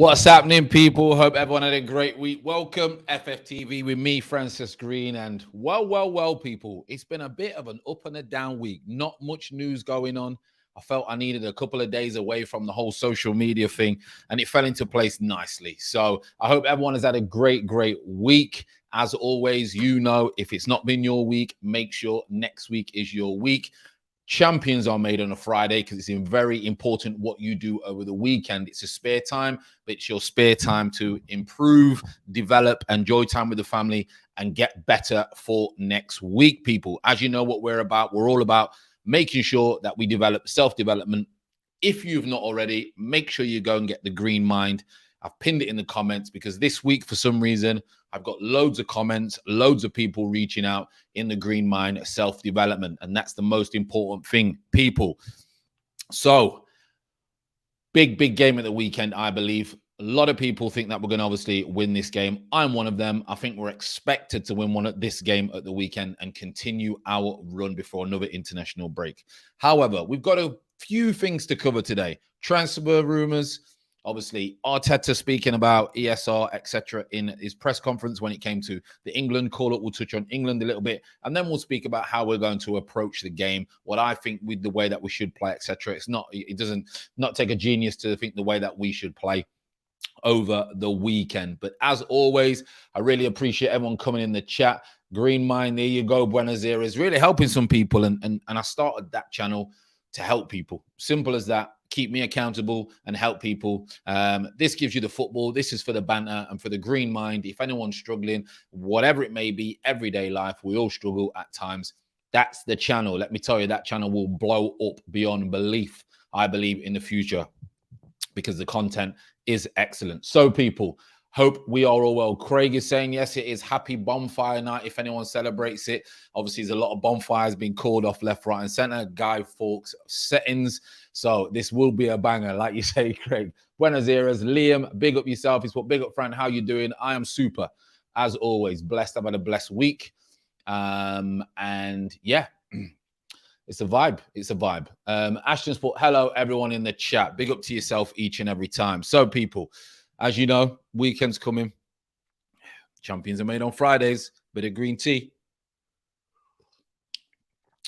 What's happening, people? Hope everyone had a great week. Welcome, FFTV, with me, Francis Green. And well, people. It's been a bit of an up and a down week. Not much news going on. I felt I needed a couple of days away from the whole social media thing, and it fell into place nicely. So I hope everyone has had a great week. As always, if it's not been your week, make sure next week is your week. Champions are made on a Friday because it's very important what you do over the weekend. It's a spare time, but it's your spare time to improve, develop, enjoy time with the family, and get better for next week, people. As you know what we're about, we're all about making sure that we develop self-development. If you've not already, make sure you go and get the Green Mind. I've pinned it in the comments because this week, for some reason, I've got loads of comments, loads of people reaching out in the Green Mind self-development. And that's the most important thing, people. So, big game at the weekend, I believe. A lot of people think that we're going to obviously win this game. I'm one of them. I think we're expected to win this game at the weekend and continue our run before another international break. However, we've got a few things to cover today. Transfer rumors. Obviously, Arteta speaking about ESR, etc., in his press conference when it came to the England call-up. We'll touch on England a little bit, and then we'll speak about how we're going to approach the game, what I think with the way that we should play, etc. It doesn't take a genius to think the way that we should play over the weekend. But as always, I really appreciate everyone coming in the chat. Green Mind, there you go. Buenos Aires, really helping some people, and I started that channel to help people. Simple as that. Keep me accountable and help people. This gives you the football. This is for the banter and for the Green Mind. If anyone's struggling, whatever it may be, everyday life, we all struggle at times. That's the channel. Let me tell you, that channel will blow up beyond belief, I believe, in the future, because the content is excellent. So, people, hope we are all well. Craig is saying, yes, it is happy bonfire night if anyone celebrates it. Obviously, there's a lot of bonfires being called off left, right, and center. Guy Fawkes settings. So this will be a banger, like you say, Craig. Buenos Aires. Liam, big up yourself. He's put, big up, friend. How you doing? I am super, as always. Blessed. I've had a blessed week. And yeah, it's a vibe. It's a vibe. Ashton's put, hello, everyone in the chat. Big up to yourself each and every time. So, people, as you know, weekend's coming. Champions are made on Fridays. Bit of green tea.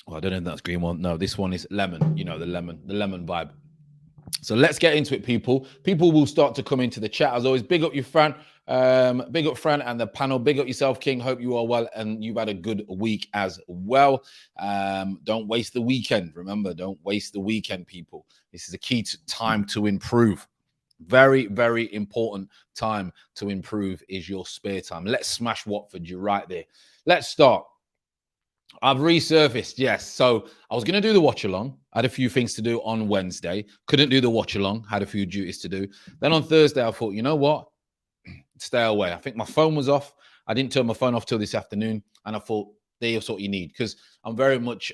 Well, I don't know if that's green one. No, this one is lemon. You know, the lemon vibe. So let's get into it, people. People will start to come into the chat. As always, big up your friend. Big up Fran and the panel. Big up yourself, King. Hope you are well and you've had a good week as well. Don't waste the weekend. Remember, don't waste the weekend, people. This is a key time to improve. Very important time to improve is your spare time. Let's smash Watford. You're right there. Let's start. I've resurfaced, yes. So I was going to do the watch along. I had a few things to do on Wednesday. Couldn't do the watch along. Had a few duties to do. Then on Thursday, I thought, you know what? Stay away. I think my phone was off. I didn't turn my phone off till this afternoon. And I thought, there's what you need. Because I'm very much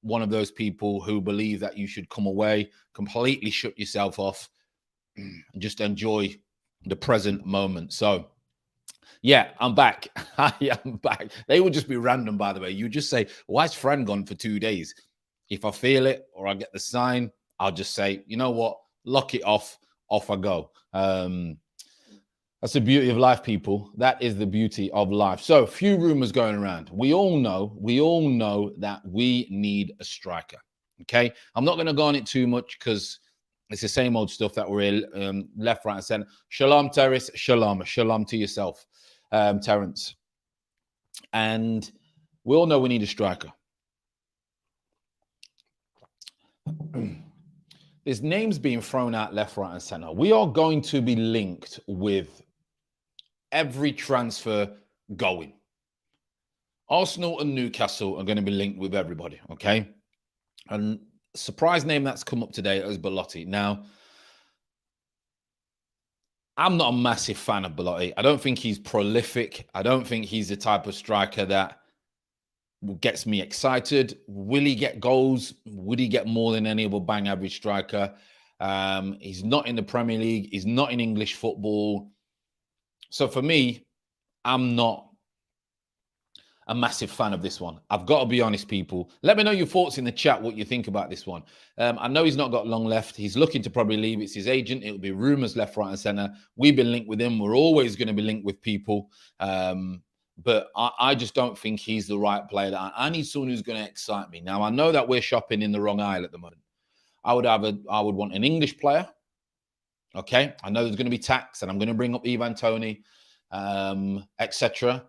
one of those people who believe that you should come away, completely shut yourself off, and just enjoy the present moment. So, yeah, I'm back. I'm back. They would just be random, by the way. You just say, why is Fran gone for 2 days? If I feel it or I get the sign, I'll just say, you know what? Lock it off. Off I go. That's the beauty of life, people. That is the beauty of life. So, few rumors going around. We all know that we need a striker. Okay? I'm not going to go on it too much because it's the same old stuff that we're in, left, right, and center. Shalom, Terrace. Shalom to yourself, Terrence. And we all know we need a striker. There's names being thrown out left, right, and center. We are going to be linked with every transfer going. Arsenal and Newcastle are going to be linked with everybody, okay? And surprise name that's come up today is Belotti. Now, I'm not a massive fan of Belotti. I don't think he's prolific. I don't think he's the type of striker that gets me excited. Will he get goals? Would he get more than any other bang average striker? He's not in the Premier League. He's not in English football. So for me, I'm not a massive fan of this one. I've got to be honest, people. Let me know your thoughts in the chat, what you think about this one. I know he's not got long left. He's looking to probably leave. It's his agent. It'll be rumours left, right and centre. We've been linked with him. We're always going to be linked with people. But I just don't think he's the right player. I need someone who's going to excite me. Now, I know that we're shopping in the wrong aisle at the moment. I would want an English player. Okay. I know there's going to be tax, and I'm going to bring up Ivan Toney, etc.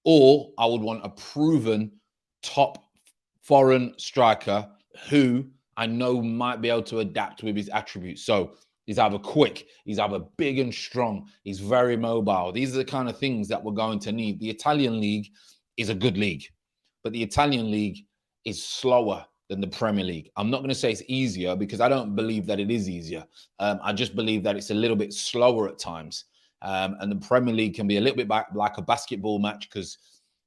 Or I would want a proven top foreign striker who I know might be able to adapt with his attributes. So he's either quick, he's either big and strong, he's very mobile. These are the kind of things that we're going to need. The Italian league is a good league, but the Italian league is slower than the Premier League. I'm not going to say it's easier, because I don't believe that it is easier. I just believe that it's a little bit slower at times. And the Premier League can be a little bit like a basketball match, because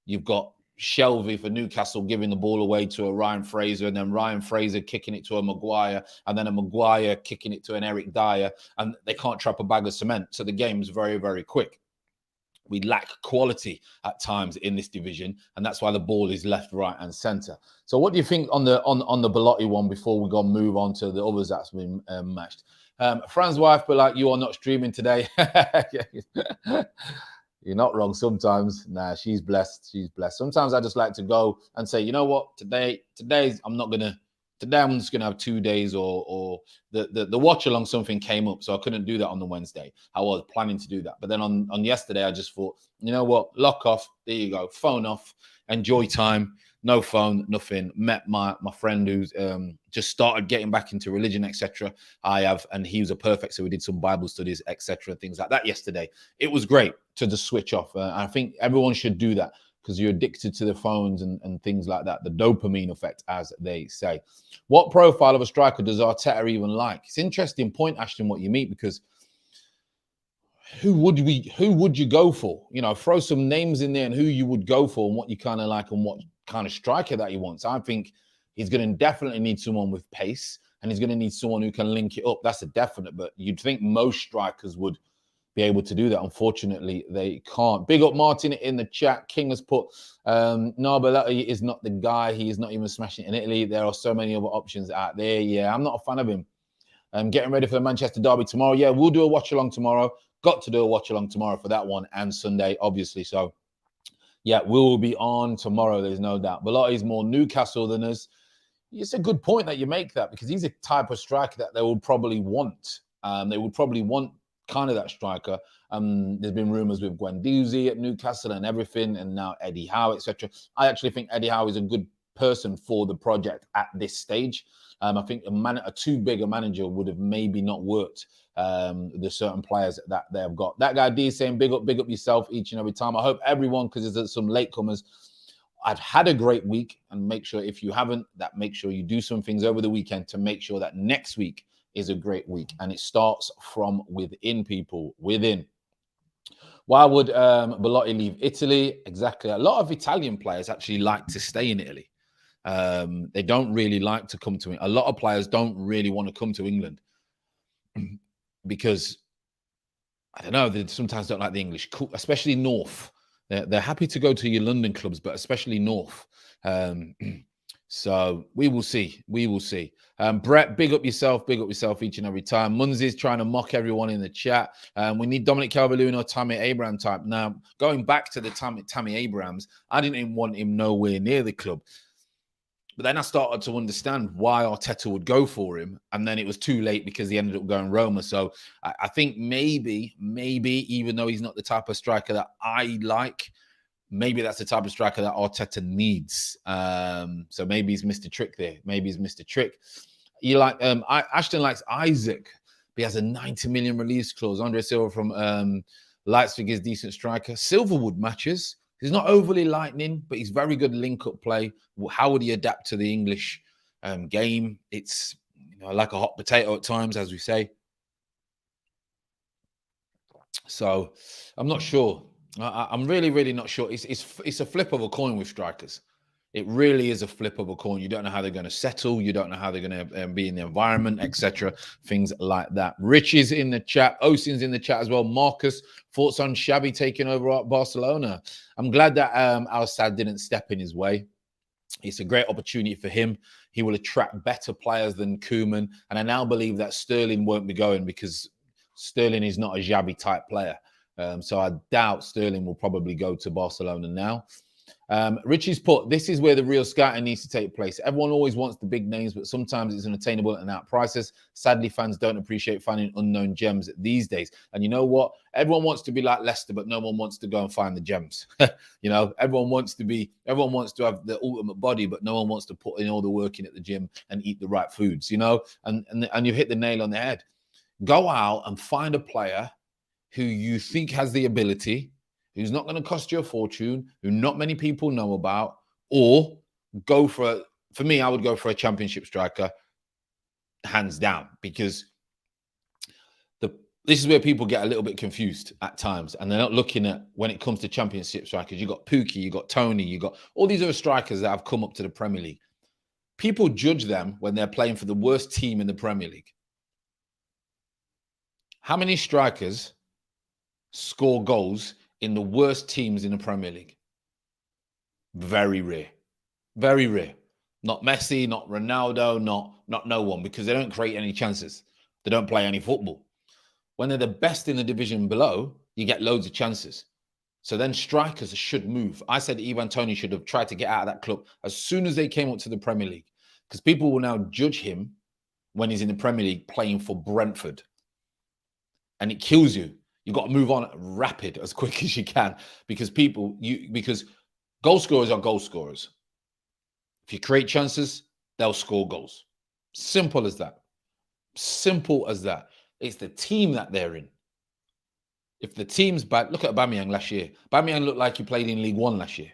you've got Shelvey for Newcastle giving the ball away to a Ryan Fraser, and then Ryan Fraser kicking it to a Maguire, and then a Maguire kicking it to an Eric Dyer, and they can't trap a bag of cement. So the game's very, very quick. We lack quality at times in this division, and that's why the ball is left, right, and centre. So, what do you think on the Belotti one before we move on to the others that's been matched? Fran's wife, but like, you are not streaming today. You're not wrong sometimes. Nah, she's blessed. She's blessed. Sometimes I just like to go and say, you know what, today I'm just gonna have 2 days, or the watch along something came up, so I couldn't do that on the Wednesday. I was planning to do that, but then on yesterday I just thought, you know what, lock off. There you go, phone off, enjoy time. No phone, nothing. Met my friend who's just started getting back into religion, etc. And he was a perfect. So we did some Bible studies, etc. Things like that yesterday. It was great to just switch off. I think everyone should do that, because you're addicted to the phones and things like that. The dopamine effect, as they say. What profile of a striker does Arteta even like? It's an interesting point, Ashton, what you mean, because who would you go for? You know, throw some names in there and who you would go for and what you kind of like and what kind of striker that he wants. I think he's going to definitely need someone with pace, and he's going to need someone who can link it up. That's a definite, but you'd think most strikers would be able to do that. Unfortunately, they can't. Big up Martin in the chat. King has put, no, Belotti is not the guy. He is not even smashing it in Italy. There are so many other options out there. Yeah, I'm not a fan of him. I'm getting ready for the Manchester derby tomorrow. Yeah, we'll do a watch along tomorrow. Got to do a watch along tomorrow for that one, and Sunday, obviously. So, yeah, we will be on tomorrow. There's no doubt. Belotti's more Newcastle than us. It's a good point that you make that, because he's a type of striker that they would probably want. They would probably want kind of that striker. There's been rumours with Guendouzi at Newcastle and everything, and now Eddie Howe, etc. I actually think Eddie Howe is a good person for the project at this stage. I think a too big a manager would have maybe not worked. The certain players that they have got. That guy D saying, big up yourself each and every time. I hope everyone, because there's some latecomers, I've had a great week, and make sure, if you haven't, make sure you do some things over the weekend to make sure that next week is a great week. And it starts from within, people, within. Why would Belotti leave Italy? Exactly. A lot of Italian players actually like to stay in Italy. They don't really like to come to it. A lot of players don't really want to come to England because, I don't know, they sometimes don't like the English, especially North. They're happy to go to your London clubs, but especially North. So we will see. We will see. Brett, big up yourself each and every time. Munzi's trying to mock everyone in the chat. We need Dominic Calvert-Lewin or Tammy Abraham type. Now, going back to the Tammy Abrahams, I didn't even want him nowhere near the club. But then I started to understand why Arteta would go for him. And then it was too late because he ended up going Roma. So I think maybe, even though he's not the type of striker that I like, maybe that's the type of striker that Arteta needs. So maybe he's missed a trick there. Maybe he's missed a trick. You like Ashton likes Isaac, but he has a 90 million release clause. Andre Silva from Leipzig is decent striker. Silverwood matches. He's not overly lightning, but he's very good link-up play. How would he adapt to the English game? It's like a hot potato at times, as we say. So I'm not sure. I'm really not sure. It's a flip of a coin with strikers. It really is a flip of a coin. You don't know how they're going to settle. You don't know how they're going to be in the environment, etc. Things like that. Rich is in the chat. Osin's in the chat as well. Marcus, thoughts on Xavi taking over at Barcelona? I'm glad that Al-Sadd didn't step in his way. It's a great opportunity for him. He will attract better players than Koeman. And I now believe that Sterling won't be going because Sterling is not a Xavi type player. So I doubt Sterling will probably go to Barcelona now. Richie's put, this is where the real scouting needs to take place. Everyone always wants the big names, but sometimes it's unattainable and out prices. Sadly, fans don't appreciate finding unknown gems these days. And you know what? Everyone wants to be like Leicester, but no one wants to go and find the gems. You know, everyone wants to have the ultimate body, but no one wants to put in all the work in at the gym and eat the right foods, you know? And you hit the nail on the head. Go out and find a player who you think has the ability, who's not going to cost you a fortune, who not many people know about, or go for me, I would go for a championship striker, hands down, because this is where people get a little bit confused at times, and they're not looking at, when it comes to championship strikers, you got Pukki, you got Tony, you got all these other strikers that have come up to the Premier League. People judge them when they're playing for the worst team in the Premier League. How many strikers score goals in the worst teams in the Premier League? Very rare. Very rare. Not Messi, not Ronaldo, not no one, because they don't create any chances. They don't play any football. When they're the best in the division below, you get loads of chances. So then strikers should move. I said Ivan Toney should have tried to get out of that club as soon as they came up to the Premier League, because people will now judge him when he's in the Premier League playing for Brentford. And it kills you. You've got to move on rapid, as quick as you can, because because goal scorers are goal scorers. If you create chances, they'll score goals. Simple as that. Simple as that. It's the team that they're in. If the team's bad, look at Aubameyang last year. Aubameyang looked like he played in League One last year.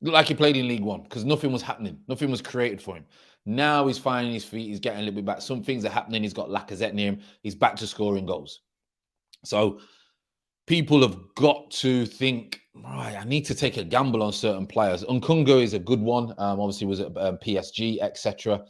Looked like he played in League One because nothing was happening. Nothing was created for him. Now he's finding his feet. He's getting a little bit back. Some things are happening. He's got Lacazette near him. He's back to scoring goals. So people have got to think, right, I need to take a gamble on certain players. Nkunku is a good one. Obviously was at PSG, etc.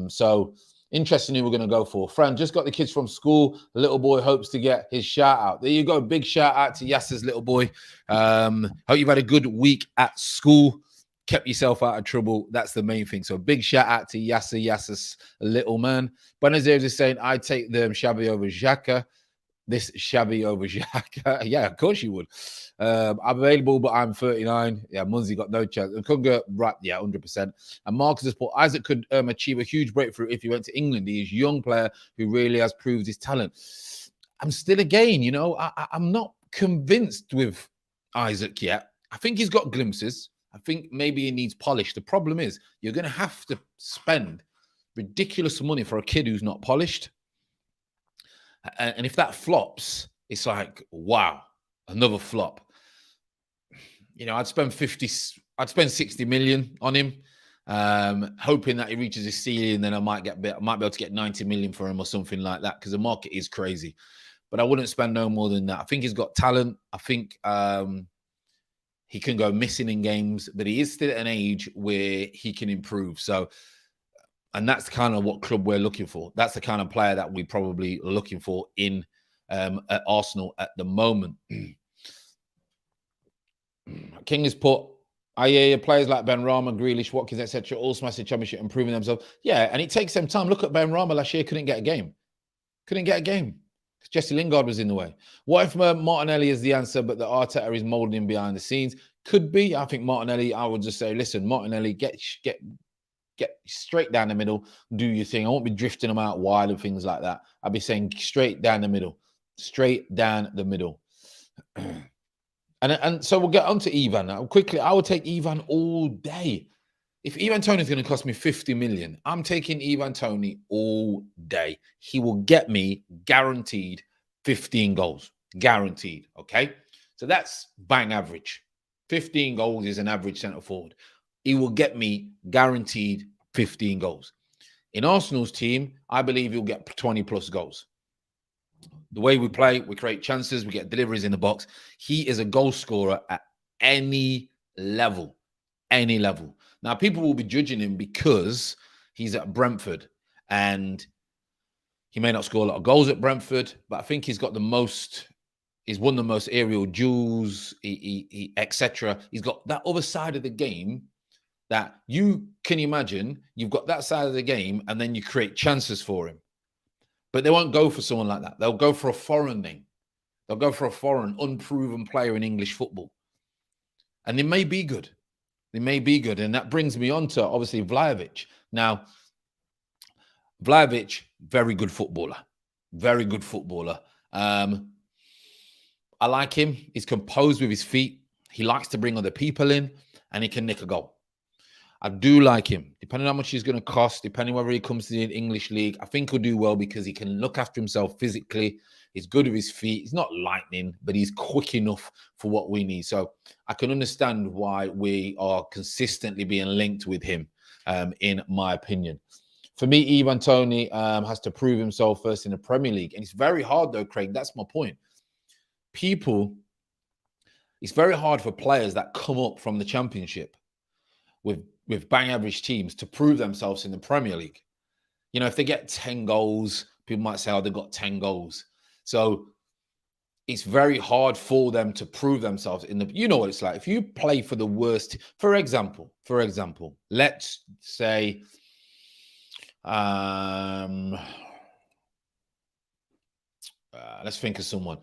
So interesting who we're going to go for. Fran, just got the kids from school. The little boy hopes to get his shout out. There you go. Big shout out to Yasser's little boy. Hope you've had a good week at school. Kept yourself out of trouble. That's the main thing. So big shout out to Yasser's little man. Buenos Aires is saying, I take them Xavi over Xhaka. This Xavi over Xhaka. Yeah, of course you would. I'm available, but I'm 39. Yeah, Munzi got no chance. And Kunga, right, yeah, 100%. And Marcus has put, Isaac could achieve a huge breakthrough if he went to England. He is a young player who really has proved his talent. I'm still, again, you know, I'm not convinced with Isaac yet. I think he's got glimpses. I think maybe he needs polish. The problem is you're going to have to spend ridiculous money for a kid who's not polished. And if that flops, it's like, wow, another flop. You know, I'd spend 60 million on him, hoping that he reaches his ceiling, and then I might be able to get 90 million for him or something like that, because the market is crazy. But I wouldn't spend no more than that. I think he's got talent. I think he can go missing in games, but he is still at an age where he can improve. So, and that's kind of what club we're looking for. That's the kind of player that we probably are looking for in at Arsenal at the moment. King has put, I hear players like Benrahma, Grealish, Watkins, etc., all smashing championship, improving themselves. Yeah, and it takes them time. Look at Benrahma last year, couldn't get a game. Couldn't get a game. Jesse Lingard was in the way. What if Martinelli is the answer, but the Arteta is molding him behind the scenes? Could be. I think Martinelli, I would just say, listen, Martinelli, get straight down the middle, do your thing. I won't be drifting them out wide and things like that. I'll be saying straight down the middle. Straight down the middle. And so we'll get on to Ivan now. Quickly, I would take Ivan all day. If Ivan Toney is going to cost me 50 million, I'm taking Ivan Toney all day. He will get me guaranteed 15 goals. Guaranteed, okay? So that's bang average. 15 goals is an average centre forward. He will get me guaranteed 15 goals. In Arsenal's team, I believe he'll get 20 plus goals. The way we play, we create chances, we get deliveries in the box. He is a goal scorer at any level. any level. Now, people will be judging him because he's at Brentford and he may not score a lot of goals at Brentford, but I think he's got the most. He's won the most aerial duels, etc. He's got that other side of the game that you can imagine. You've got that side of the game, and then you create chances for him. But they won't go for someone like that. They'll go for a foreign name. They'll go for a foreign, unproven player in English football. And they may be good. They may be good. And that brings me on to, obviously, Vlahovic. Now, Vlahovic, very good footballer. Very good footballer. I like him. He's composed with his feet. He likes to bring other people in, and he can nick a goal. I do like him. Depending on how much he's going to cost, depending whether he comes to the English league, I think he'll do well because he can look after himself physically. He's good with his feet. He's not lightning, but he's quick enough for what we need. So I can understand why we are consistently being linked with him, in my opinion. For me, Ivan Toney has to prove himself first in the Premier League. And it's very hard, though, Craig. That's my point. It's very hard for players that come up from the Championship with bang average teams to prove themselves in the Premier League. You know, if they get 10 goals, people might say, oh, they've got 10 goals. So it's very hard for them to prove themselves in the, you know what it's like. If you play for the worst, for example, let's say, let's think of someone.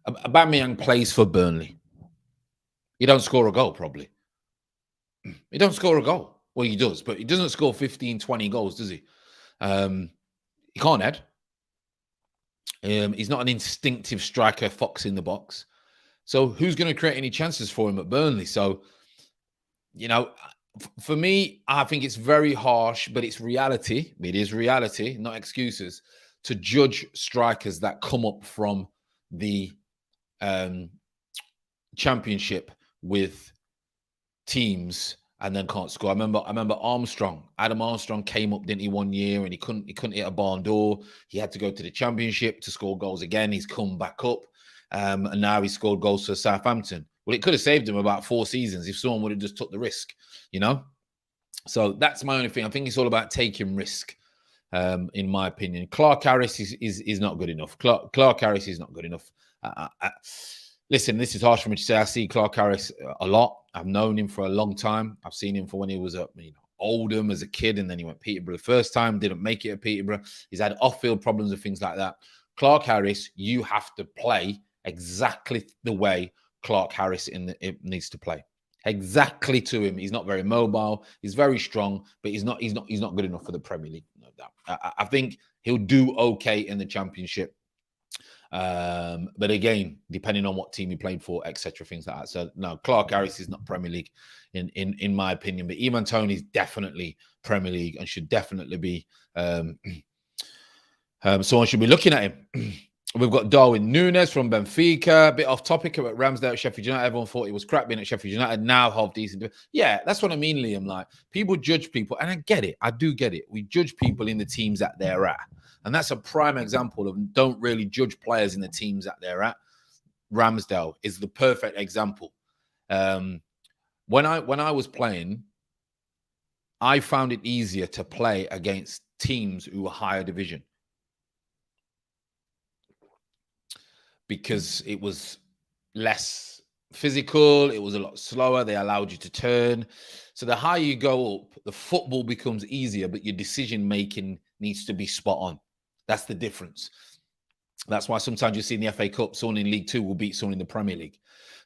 Aubameyang plays for Burnley. He don't score a goal, probably. He don't score a goal. Well, he does, but he doesn't score 15, 20 goals, does he? He can't head. He's not an instinctive striker, fox in the box. So who's going to create any chances for him at Burnley? So, you know, for me, I think it's very harsh, but it's reality. It is reality, not excuses, to judge strikers that come up from the Championship with teams and then can't score. I remember Adam Armstrong came up, didn't he, one year, and he couldn't hit a barn door. He had to go to the Championship to score goals again. He's come back up, and now he scored goals for Southampton. Well, it could have saved him about 4 seasons if someone would have just took the risk, you know. So that's my only thing. I think it's all about taking risk, in my opinion. Clark Harris is not good enough. Clark Harris is not good enough. Listen, this is harsh for me to say. I see Clark Harris a lot. I've known him for a long time. I've seen him for when he was at Oldham as a kid, and then he went Peterborough the first time, didn't make it at Peterborough. He's had off-field problems and things like that. Clark Harris, you have to play exactly the way Clark Harris needs to play. Exactly to him. He's not very mobile. He's very strong, but he's not good enough for the Premier League. No doubt. I think he'll do okay in the Championship. But again, depending on what team he played for, etc., things like that. So no, Clark Harris is not Premier League in my opinion. But Ivan Toney is definitely Premier League and should definitely be someone should be looking at him. We've got Darwin Núñez from Benfica. A bit off topic about Ramsdale at Sheffield United. Everyone thought he was crap being at Sheffield United. Now half decent. Yeah, that's what I mean, Liam. Like, people judge people, and I get it. I do get it. We judge people in the teams that they're at. And that's a prime example of don't really judge players in the teams that they're at. Ramsdale is the perfect example. When I was playing, I found it easier to play against teams who were higher division, because it was less physical, it was a lot slower, they allowed you to turn. So the higher you go up, the football becomes easier, but your decision-making needs to be spot on. That's the difference. That's why sometimes you see in the FA Cup, someone in League Two will beat someone in the Premier League,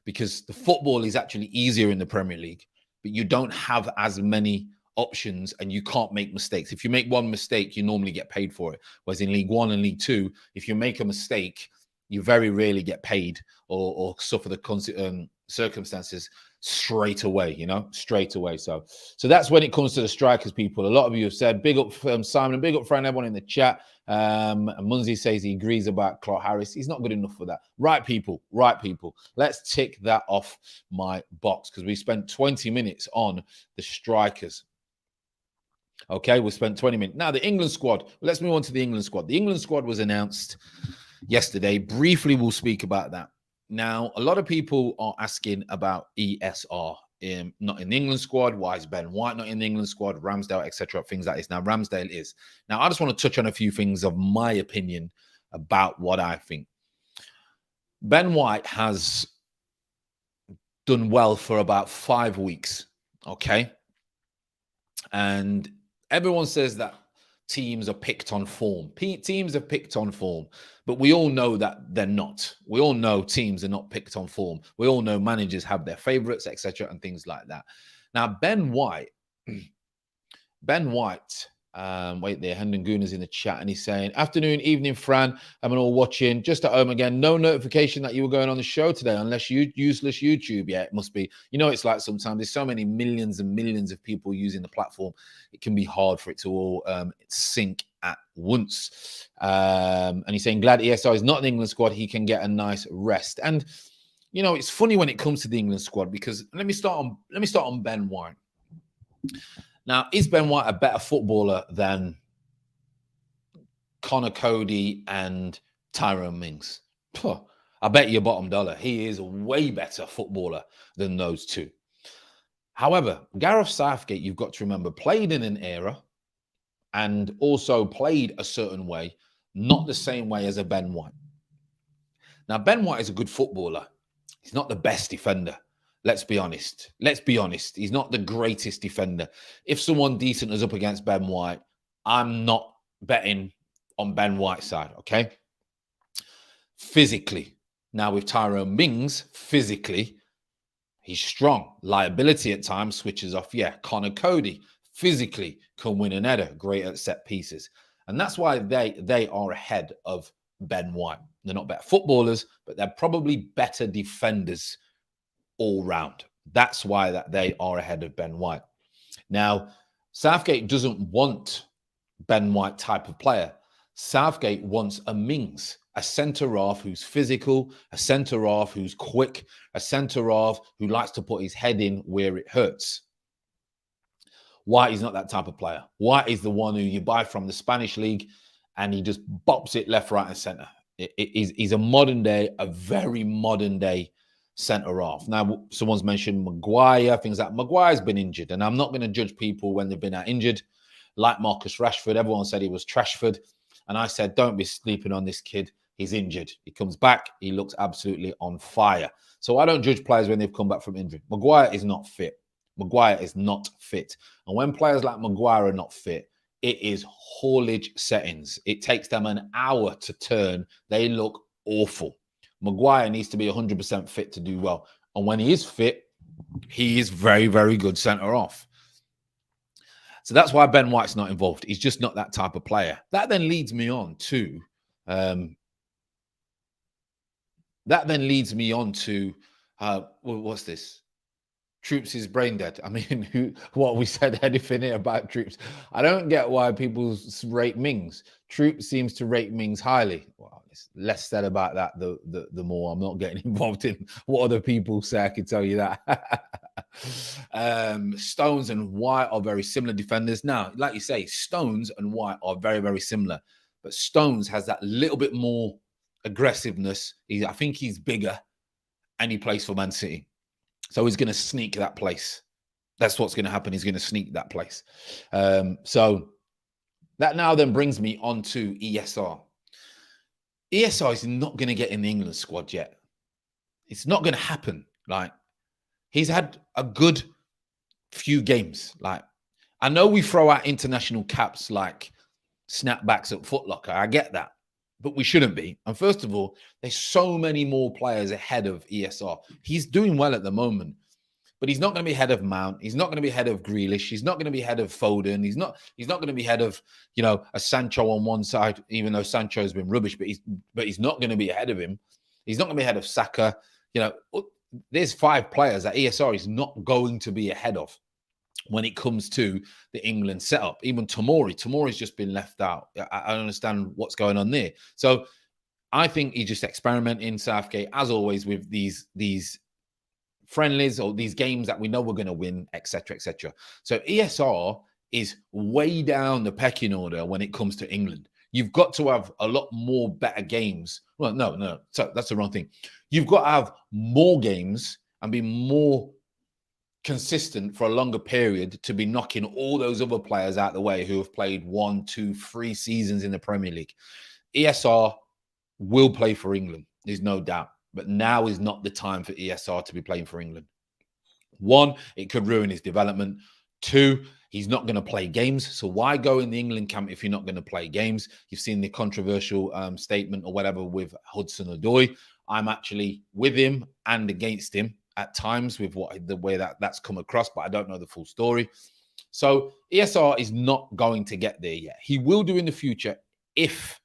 because the football is actually easier in the Premier League, but you don't have as many options and you can't make mistakes. If you make one mistake, you normally get paid for it. Whereas in League One and League Two, if you make a mistake, you very rarely get paid or suffer the circumstances straight away, straight away. So that's when it comes to the strikers, people. A lot of you have said, big up Simon, big up Fran, everyone in the chat. And Munzi says he agrees about Clark Harris. He's not good enough for that. Right, people. Let's tick that off my box, because we spent 20 minutes on the strikers. Okay, we spent 20 minutes. Now, the England squad. Let's move on to the England squad. The England squad was announced yesterday. Briefly, we'll speak about that. Now, a lot of people are asking about ESR. not in the England squad? Why is Ben White not in the England squad? Ramsdale, etc. Things like this. Now, Ramsdale is. Now, I just want to touch on a few things of my opinion about what I think. Ben White has done well for about 5 weeks, okay? And everyone says that teams are picked on form. Teams are picked on form, but we all know that they're not. We all know teams are not picked on form. We all know managers have their favorites, etc., and things like that. Now, Ben White, wait there, Hendon Gooner's in the chat, and he's saying, afternoon, evening, Fran. I'm all watching, just at home again. No notification that you were going on the show today, unless you useless YouTube. Yeah, it must be. You know, it's like sometimes there's so many millions and millions of people using the platform. It can be hard for it to all sync at once. And he's saying, glad ESR is not in the England squad. He can get a nice rest. And, you know, it's funny when it comes to the England squad, because let me start on Ben White. Now, is Ben White a better footballer than Connor Cody and Tyrone Mings? Puh, I bet you bottom dollar he is a way better footballer than those two. However, Gareth Southgate, you've got to remember, played in an era and also played a certain way, not the same way as a Ben White. Now, Ben White is a good footballer. He's not the best defender. Let's be honest. He's not the greatest defender. If someone decent is up against Ben White, I'm not betting on Ben White's side, okay? Physically. Now, with Tyrone Mings, physically, he's strong. Liability at times, switches off. Yeah, Connor Cody, physically, can win an header. Great at set pieces. And that's why they are ahead of Ben White. They're not better footballers, but they're probably better defenders all round. That's why they are ahead of Ben White. Now, Southgate doesn't want Ben White type of player. Southgate wants a Mings, a centre-half who's physical, a centre-half who's quick, a centre-half who likes to put his head in where it hurts. White is not that type of player. White is the one who you buy from the Spanish league and he just bops it left, right, and centre. He's a very modern day centre-half. Now, someone's mentioned Maguire, things like Maguire's been injured, and I'm not going to judge people when they've been out injured. Like Marcus Rashford, everyone said he was Trashford, and I said, don't be sleeping on this kid. He's injured. He comes back, he looks absolutely on fire. So I don't judge players when they've come back from injury. Maguire is not fit. Maguire is not fit. And when players like Maguire are not fit, it is haulage settings. It takes them an hour to turn. They look awful. Maguire needs to be 100% fit to do well. And when he is fit, he is very, very good centre-half. So that's why Ben White's not involved. He's just not that type of player. That then leads me on to... what's this? Troops is brain dead. I mean, what we said anything here about Troops. I don't get why people rate Mings. Troops seems to rate Mings highly. Well, it's less said about that, the more. I'm not getting involved in what other people say. I can tell you that. Stones and White are very similar defenders. Now, like you say, Stones and White are very, very similar. But Stones has that little bit more aggressiveness. I think he's bigger and he plays for Man City. So he's going to sneak that place. That's what's going to happen. He's going to sneak that place. So that now then brings me on to ESR. ESR is not going to get in the England squad yet. It's not going to happen. Like, he's had a good few games. Like, I know we throw out international caps like snapbacks at Foot Locker. I get that. But we shouldn't be. And first of all, there's so many more players ahead of ESR. He's doing well at the moment, but he's not going to be ahead of Mount. He's not going to be ahead of Grealish. He's not going to be ahead of Foden. He's not going to be ahead of, you know, a Sancho on one side, even though Sancho has been rubbish, but he's not going to be ahead of him. He's not going to be ahead of Saka. You know, there's 5 players that ESR is not going to be ahead of when it comes to the England setup. Even Tomori's just been left out. I don't understand what's going on there. So I think he's just experimenting, Southgate, as always, with these friendlies or these games that we know we're going to win, etc., etc. So ESR is way down the pecking order when it comes to England. You've got to have a lot more better games. Well, no, so that's the wrong thing. You've got to have more games and be more consistent for a longer period to be knocking all those other players out the way who have played 1, 2, 3 seasons in the Premier League. ESR will play for England, there's no doubt. But now is not the time for ESR to be playing for England. 1, it could ruin his development. 2, he's not going to play games. So why go in the England camp if you're not going to play games? You've seen the controversial statement or whatever with Hudson-Odoi. I'm actually with him and against him at times with the way that's come across, but I don't know the full story. So ESR is not going to get there yet. He will do in the future if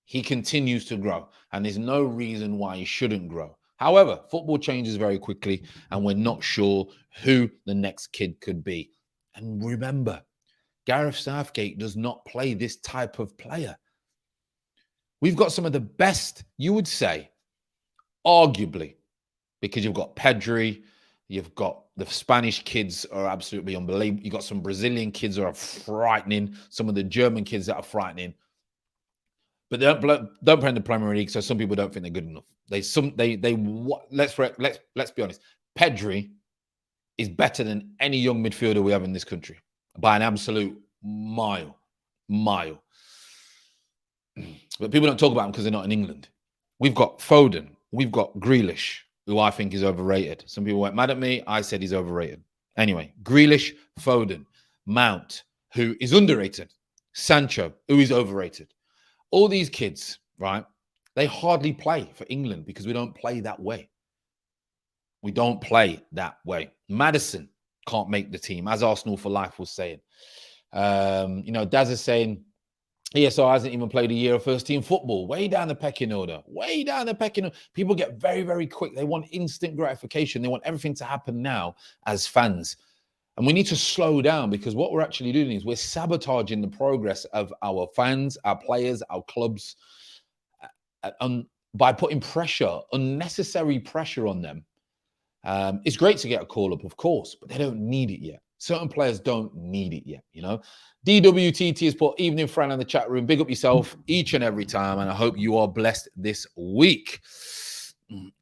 he continues to grow, and there's no reason why he shouldn't grow. However, football changes very quickly, and we're not sure who the next kid could be. And remember, Gareth Southgate does not play this type of player. We've got some of the best, you would say, arguably, because you've got Pedri, you've got the Spanish kids are absolutely unbelievable. You've got some Brazilian kids that are frightening, some of the German kids that are frightening. But they don't play in the Premier League, so some people don't think they're good enough. Let's be honest. Pedri is better than any young midfielder we have in this country by an absolute mile. But people don't talk about him because they're not in England. We've got Foden, we've got Grealish, who I think is overrated. Some people went mad at me. I said he's overrated. Anyway, Grealish, Foden, Mount, who is underrated, Sancho, who is overrated. All these kids, right, they hardly play for England because we don't play that way. We don't play that way. Maddison can't make the team, as Arsenal for Life was saying. Daz is saying ESR hasn't even played a year of first-team football. Way down the pecking order. Way down the pecking order. People get very, very quick. They want instant gratification. They want everything to happen now as fans. And we need to slow down, because what we're actually doing is we're sabotaging the progress of our fans, our players, our clubs, by putting pressure, unnecessary pressure on them. It's great to get a call-up, of course, but they don't need it yet. Certain players don't need it yet, you know. DWTT has put evening friend in the chat room. Big up yourself each and every time, and I hope you are blessed this week.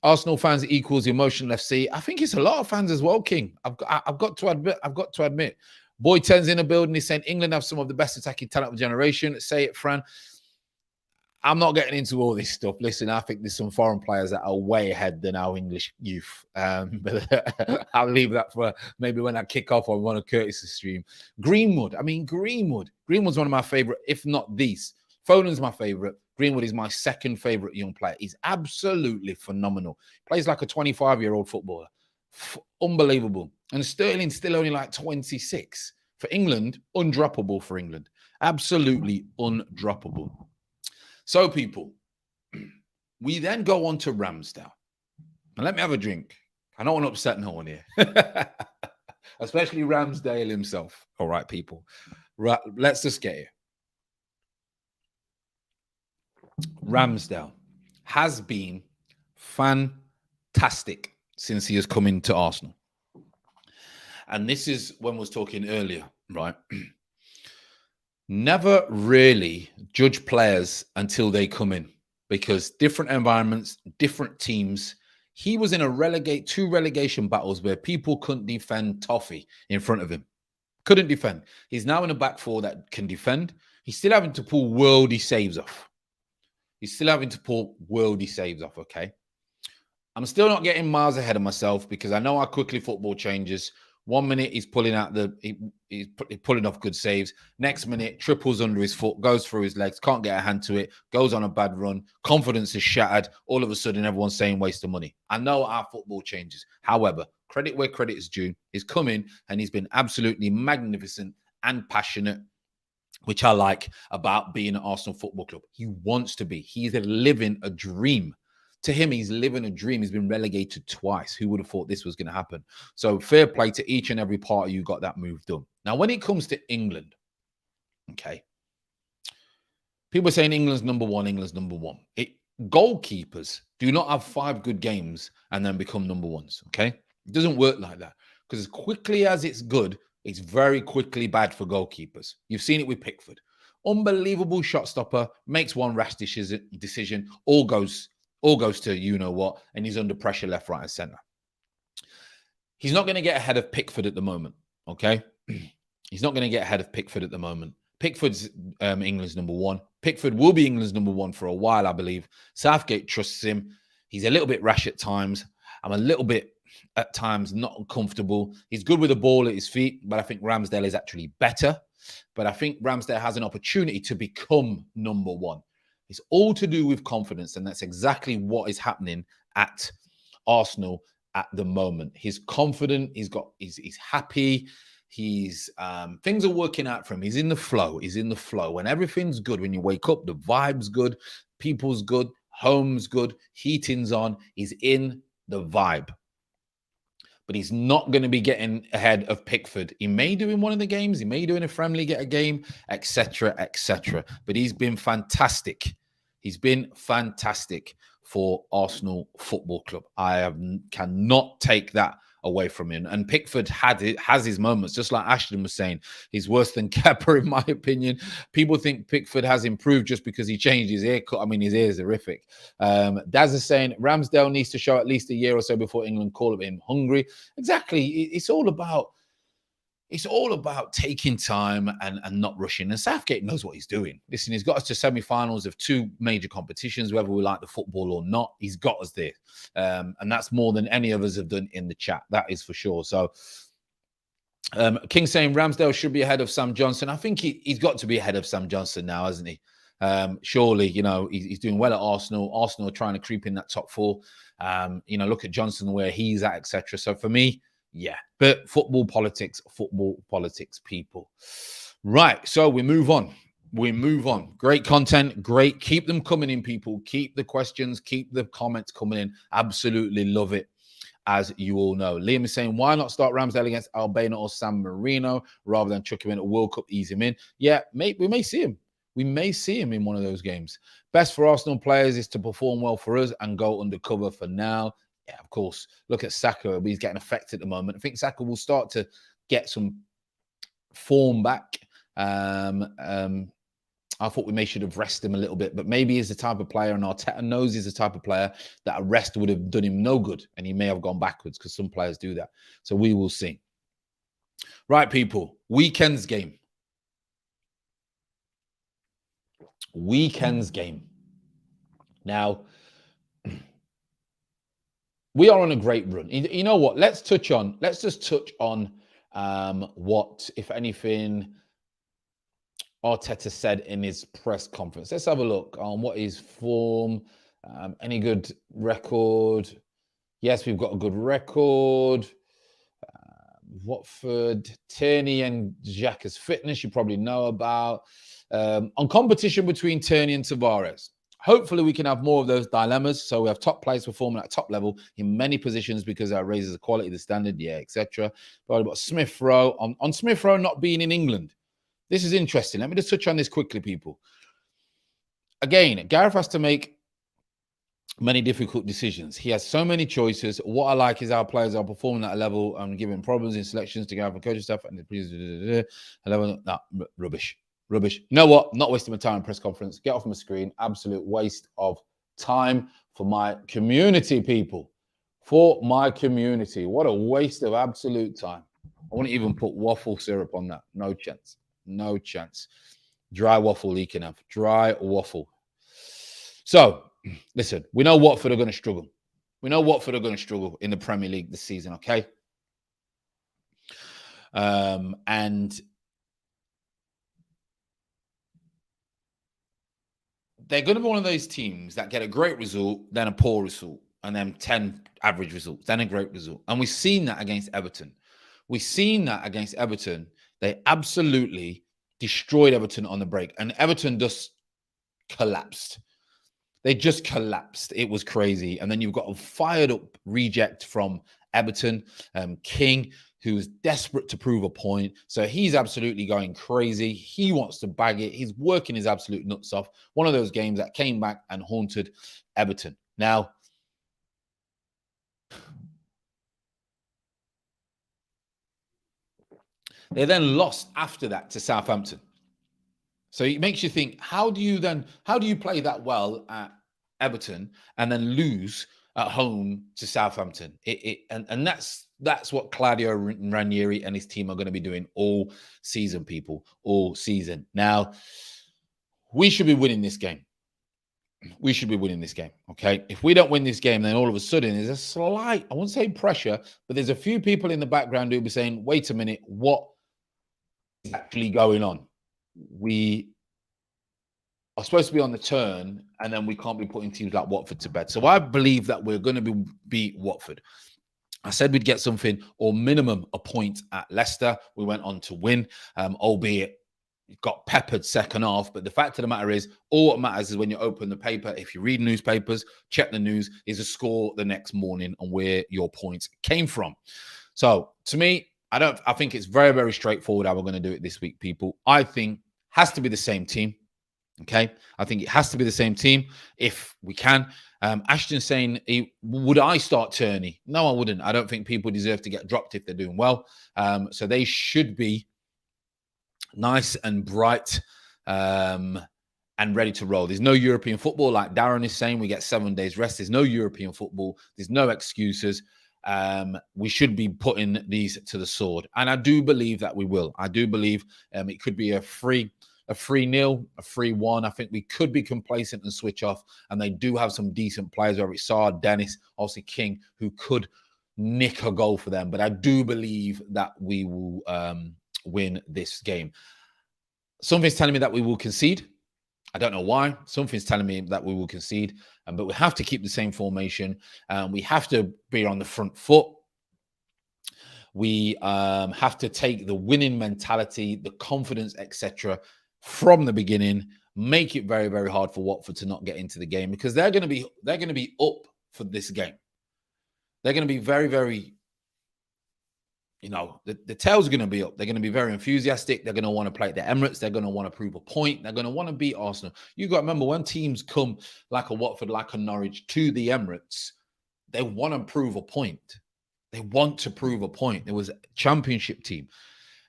Arsenal fans equals emotional FC. I think it's a lot of fans as well, King. I've got to admit. Boy 10's in the building. He's saying England have some of the best attacking talent of the generation. Say it, Fran. I'm not getting into all this stuff. Listen, I think there's some foreign players that are way ahead than our English youth. But I'll leave that for maybe when I kick off on one of Curtis's stream. Greenwood. Greenwood's one of my favorite, if not these. Foden's my favorite. Greenwood is my second favorite young player. He's absolutely phenomenal. Plays like a 25-year-old footballer. Unbelievable. And Sterling's still only like 26. For England, undroppable for England. Absolutely undroppable. So, people, we then go on to Ramsdale. And let me have a drink. I don't want to upset no one here. Especially Ramsdale himself. All right, people. Right, let's just get here. Ramsdale has been fantastic since he has come into Arsenal. And this is when I was talking earlier, right? Never really judge players until they come in, because different environments, different teams. He was in two relegation battles where people couldn't defend Toffee in front of him. Couldn't defend. He's now in a back four that can defend. He's still having to pull worldy saves off. Okay? I'm still not getting miles ahead of myself, because I know how quickly football changes. 1 minute he's pulling out he's pulling off good saves. Next minute, triples under his foot, goes through his legs, can't get a hand to it, goes on a bad run, confidence is shattered. All of a sudden, everyone's saying waste of money. I know how football changes. However, credit where credit is due. He's come in and he's been absolutely magnificent and passionate, which I like about being at Arsenal Football Club. He wants to be. He's living a dream. To him, he's living a dream. He's been relegated twice. Who would have thought this was going to happen? So fair play to each and every part of you got that move done. Now, when it comes to England, okay, people are saying England's number one, goalkeepers do not have 5 good games and then become number ones, okay? It doesn't work like that, because as quickly as it's good, it's very quickly bad for goalkeepers. You've seen it with Pickford. Unbelievable shot stopper, makes one rash decision, all goes to you know what, and he's under pressure left, right, and center. He's not going to get ahead of Pickford at the moment, okay? He's not going to get ahead of Pickford at the moment. Pickford's England's number one. Pickford will be England's number one for a while, I believe. Southgate trusts him. He's a little bit rash at times. I'm a little bit, at times, not comfortable. He's good with the ball at his feet, but I think Ramsdale is actually better. But I think Ramsdale has an opportunity to become number one. It's all to do with confidence, and that's exactly what is happening at Arsenal at the moment. He's confident. He's happy. He's things are working out for him. He's in the flow. He's in the flow. When everything's good, when you wake up, the vibe's good, people's good, home's good, heating's on. He's in the vibe. But he's not going to be getting ahead of Pickford. He may do in one of the games. He may do in a friendly, get a game, etc., etc. But he's been fantastic. He's been fantastic for Arsenal Football Club. I cannot take that away from him. And Pickford has his moments, just like Ashton was saying. He's worse than Kepa, in my opinion. People think Pickford has improved just because he changed his haircut. I mean, his hair is horrific. Daz is saying Ramsdale needs to show at least a year or so before England call him hungry. Exactly. It's all about taking time and not rushing. And Southgate knows what he's doing. Listen, he's got us to semi-finals of two major competitions, whether we like the football or not. He's got us there. And that's more than any of us have done in the chat. That is for sure. So King saying Ramsdale should be ahead of Sam Johnson. I think he's got to be ahead of Sam Johnson now, hasn't he? Surely, he's doing well at Arsenal. Arsenal are trying to creep in that top four. Look at Johnson, where he's at, etc. So for me, yeah, but football politics, people. Right, so we move on. Great content, great. Keep them coming in, people. Keep the questions, keep the comments coming in. Absolutely love it, as you all know. Liam is saying, why not start Ramsdale against Albania or San Marino rather than chuck him in a World Cup, ease him in? Yeah, we may see him. We may see him in one of those games. Best for Arsenal players is to perform well for us and go undercover for now. Yeah, of course. Look at Saka. He's getting affected at the moment. I think Saka will start to get some form back. I thought we should have rested him a little bit, but maybe he's the type of player, and Arteta knows he's the type of player that a rest would have done him no good, and he may have gone backwards because some players do that. So we will see. Right, people. Weekend's game. Now, we are on a great run. You know what? Let's just touch on what, if anything, Arteta said in his press conference. Let's have a look on what his form, any good record. Yes, we've got a good record. Watford, Tierney and Xhaka's fitness, you probably know about. On competition between Tierney and Tavares. Hopefully, we can have more of those dilemmas. So we have top players performing at top level in many positions because that raises the quality, the standard, etc. But about Smith Rowe, on Smith Rowe not being in England. This is interesting. Let me just touch on this quickly, people. Again, Gareth has to make many difficult decisions. He has so many choices. What I like is our players are performing at a level and giving problems in selections to Gareth and coaching stuff. Rubbish. You know what? Not wasting my time in press conference. Get off my screen. Absolute waste of time for my community, people. For my community. What a waste of absolute time. I wouldn't even put waffle syrup on that. No chance. Dry waffle leaking up. Dry waffle. So, listen, we know Watford are going to struggle. We know Watford are going to struggle in the Premier League this season, okay? And they're going to be one of those teams that get a great result, then a poor result, and then 10 average results, then a great result. And we've seen that against Everton. They absolutely destroyed Everton on the break, and Everton just collapsed. They just collapsed. It was crazy. And then you've got a fired up reject from Everton, King, who's desperate to prove a point. So he's absolutely going crazy. He wants to bag it. He's working his absolute nuts off. One of those games that came back and haunted Everton. Now, they then lost after that to Southampton. So it makes you think, how do you play that well at Everton and then lose at home to Southampton? And that's That's what Claudio Ranieri and his team are going to be doing all season, people, all season. Now, we should be winning this game. We should be winning this game, okay? If we don't win this game, then all of a sudden there's a slight, I won't say pressure, but there's a few people in the background who'll be saying, wait a minute, what is actually going on? We are supposed to be on the turn, and then we can't be putting teams like Watford to bed. So I believe that we're going to beat Watford. I said we'd get something, or minimum a point at Leicester. We went on to win, albeit got peppered second half. But the fact of the matter is, all that matters is when you open the paper, if you read newspapers, check the news, is a score the next morning and where your points came from. So to me, I think it's very, very straightforward how we're going to do it this week, people. I think has to be the same team. Okay, I think it has to be the same team if we can. Ashton's saying, would I start Turney? No, I wouldn't. I don't think people deserve to get dropped if they're doing well. So they should be nice and bright and ready to roll. There's no European football, like Darren is saying. We get 7 days rest. There's no European football. There's no excuses. We should be putting these to the sword. And I do believe that we will. I do believe it could be a 3-0, a 3-1. I think we could be complacent and switch off. And they do have some decent players, whether it's Saar, Dennis, obviously King, who could nick a goal for them. But I do believe that we will win this game. Something's telling me that we will concede. I don't know why. Something's telling me that we will concede. But we have to keep the same formation. We have to be on the front foot. We have to take the winning mentality, the confidence, etc., from the beginning. Make it very, very hard for Watford to not get into the game, because they're going to be up for this game. They're going to be very, very, the tails are going to be up. They're going to be very enthusiastic. They're going to want to play at the Emirates. They're going to want to prove a point. They're going to want to beat Arsenal. You got to remember, when teams come like a Watford, like a Norwich to the Emirates, they want to prove a point. They want to prove a point. There was a championship team.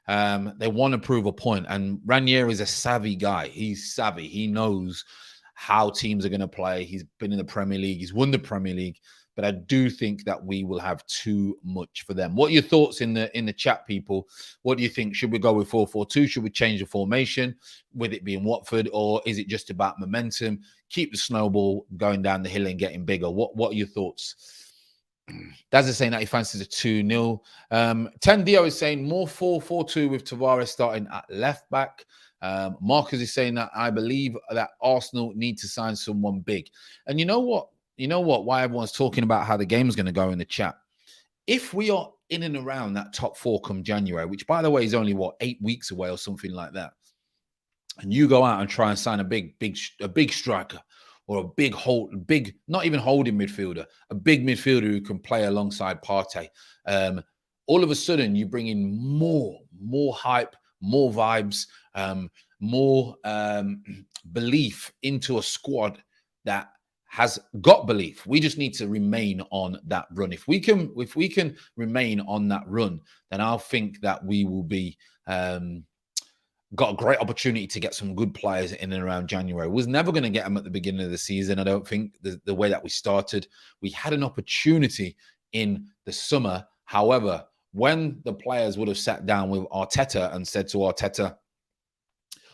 They want to prove a point. And Ranieri is a savvy guy. He's savvy. He knows how teams are going to play. He's been in the Premier League. He's won the Premier League. But I do think that we will have too much for them. What are your thoughts in the chat, people? What do you think? Should we go with 4-4-2? Should we change the formation with it being Watford? Or is it just about momentum? Keep the snowball going down the hill and getting bigger. What are your thoughts? Daz is saying that he fancies a 2-0. Ten Dio is saying more 4-4-2 with Tavares starting at left back. Marcus is saying that I believe that Arsenal need to sign someone big. And you know what? Why everyone's talking about how the game's going to go in the chat. If we are in and around that top 4 come January, which by the way is only 8 weeks away or something like that, and you go out and try and sign a big striker, or not even holding midfielder, a big midfielder who can play alongside Partey. All of a sudden, you bring in more hype, more vibes, more belief into a squad that has got belief. We just need to remain on that run. If we can remain on that run, then I'll think that we will be got a great opportunity to get some good players in and around January. We was never going to get them at the beginning of the season. I don't think the way that we started. We had an opportunity in the summer. However, when the players would have sat down with Arteta and said to Arteta,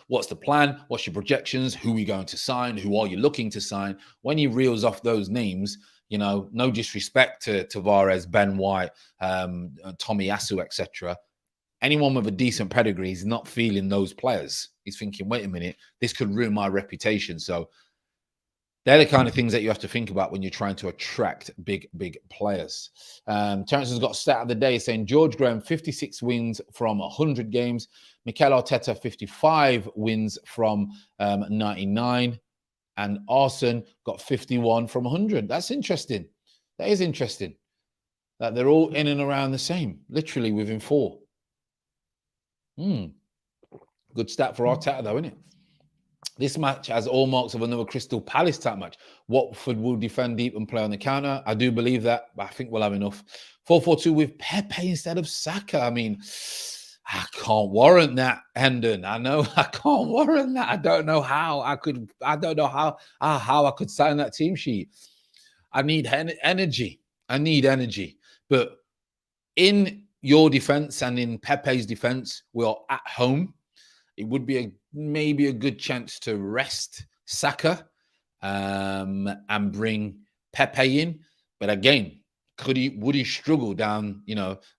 what's the plan? What's your projections? Who are we going to sign? Who are you looking to sign? When he reels off those names, no disrespect to Tavares, Ben White, Tommy Asu, etc. Anyone with a decent pedigree is not feeling those players. He's thinking, wait a minute, this could ruin my reputation. So they're the kind of things that you have to think about when you're trying to attract big players. Terence has got a stat of the day saying George Graham, 56 wins from 100 games. Mikel Arteta, 55 wins from 99. And Arsene got 51 from 100. That's interesting. That is interesting. That they're all in and around the same, literally within 4. Good stat for Arteta, though, isn't it? This match has all marks of another Crystal Palace type match. Watford will defend deep and play on the counter. I do believe that, but I think we'll have enough. 4-4-2 with Pepe instead of Saka. I mean, I can't warrant that, Hendon. I know I can't warrant that. I don't know how I could. I don't know how I could sign that team sheet. I need energy. But In your defense and in Pepe's defense, we are at home. It would be maybe a good chance to rest Saka and bring Pepe in. But again, would he struggle down,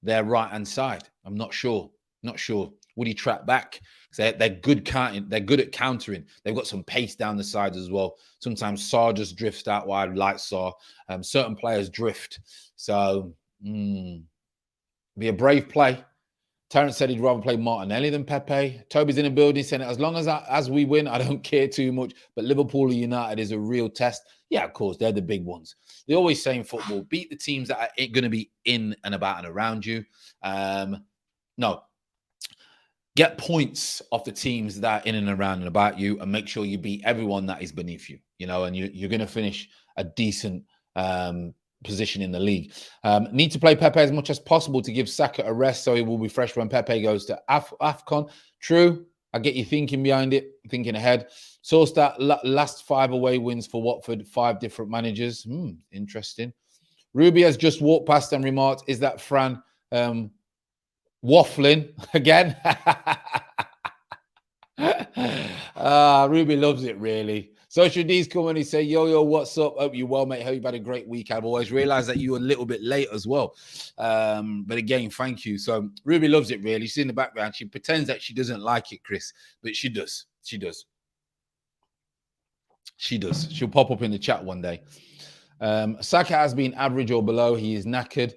their right-hand side? I'm not sure. Not sure. Would he track back? They're good counting. They're good at countering. They've got some pace down the sides as well. Sometimes Sarr just drifts out wide, like Sarr. Certain players drift. So, be a brave play. Terence said he'd rather play Martinelli than Pepe. Toby's in the building saying, as long as we win, I don't care too much. But Liverpool United is a real test. Yeah, of course, they're the big ones. They always say in football, beat the teams that are going to be in and about and around you. No. Get points off the teams that are in and around and about you, and make sure you beat everyone that is beneath you, and you're going to finish a decent position in the league. Need to play Pepe as much as possible to give Saka a rest so he will be fresh when Pepe goes to AFCON. True. I get you thinking behind it, thinking ahead. Source that last 5 away wins for Watford, 5 different managers. Interesting. Ruby has just walked past and remarked, is that Fran waffling again? Ruby loves it, really. Social D's come and he say, yo, what's up? Hope you well, mate. Hope you've had a great week. I've always realized that you were a little bit late as well. But again, thank you. So Ruby loves it, really. She's in the background. She pretends that she doesn't like it, Chris, but she does. She does. She does. She'll pop up in the chat one day. Saka has been average or below. He is knackered.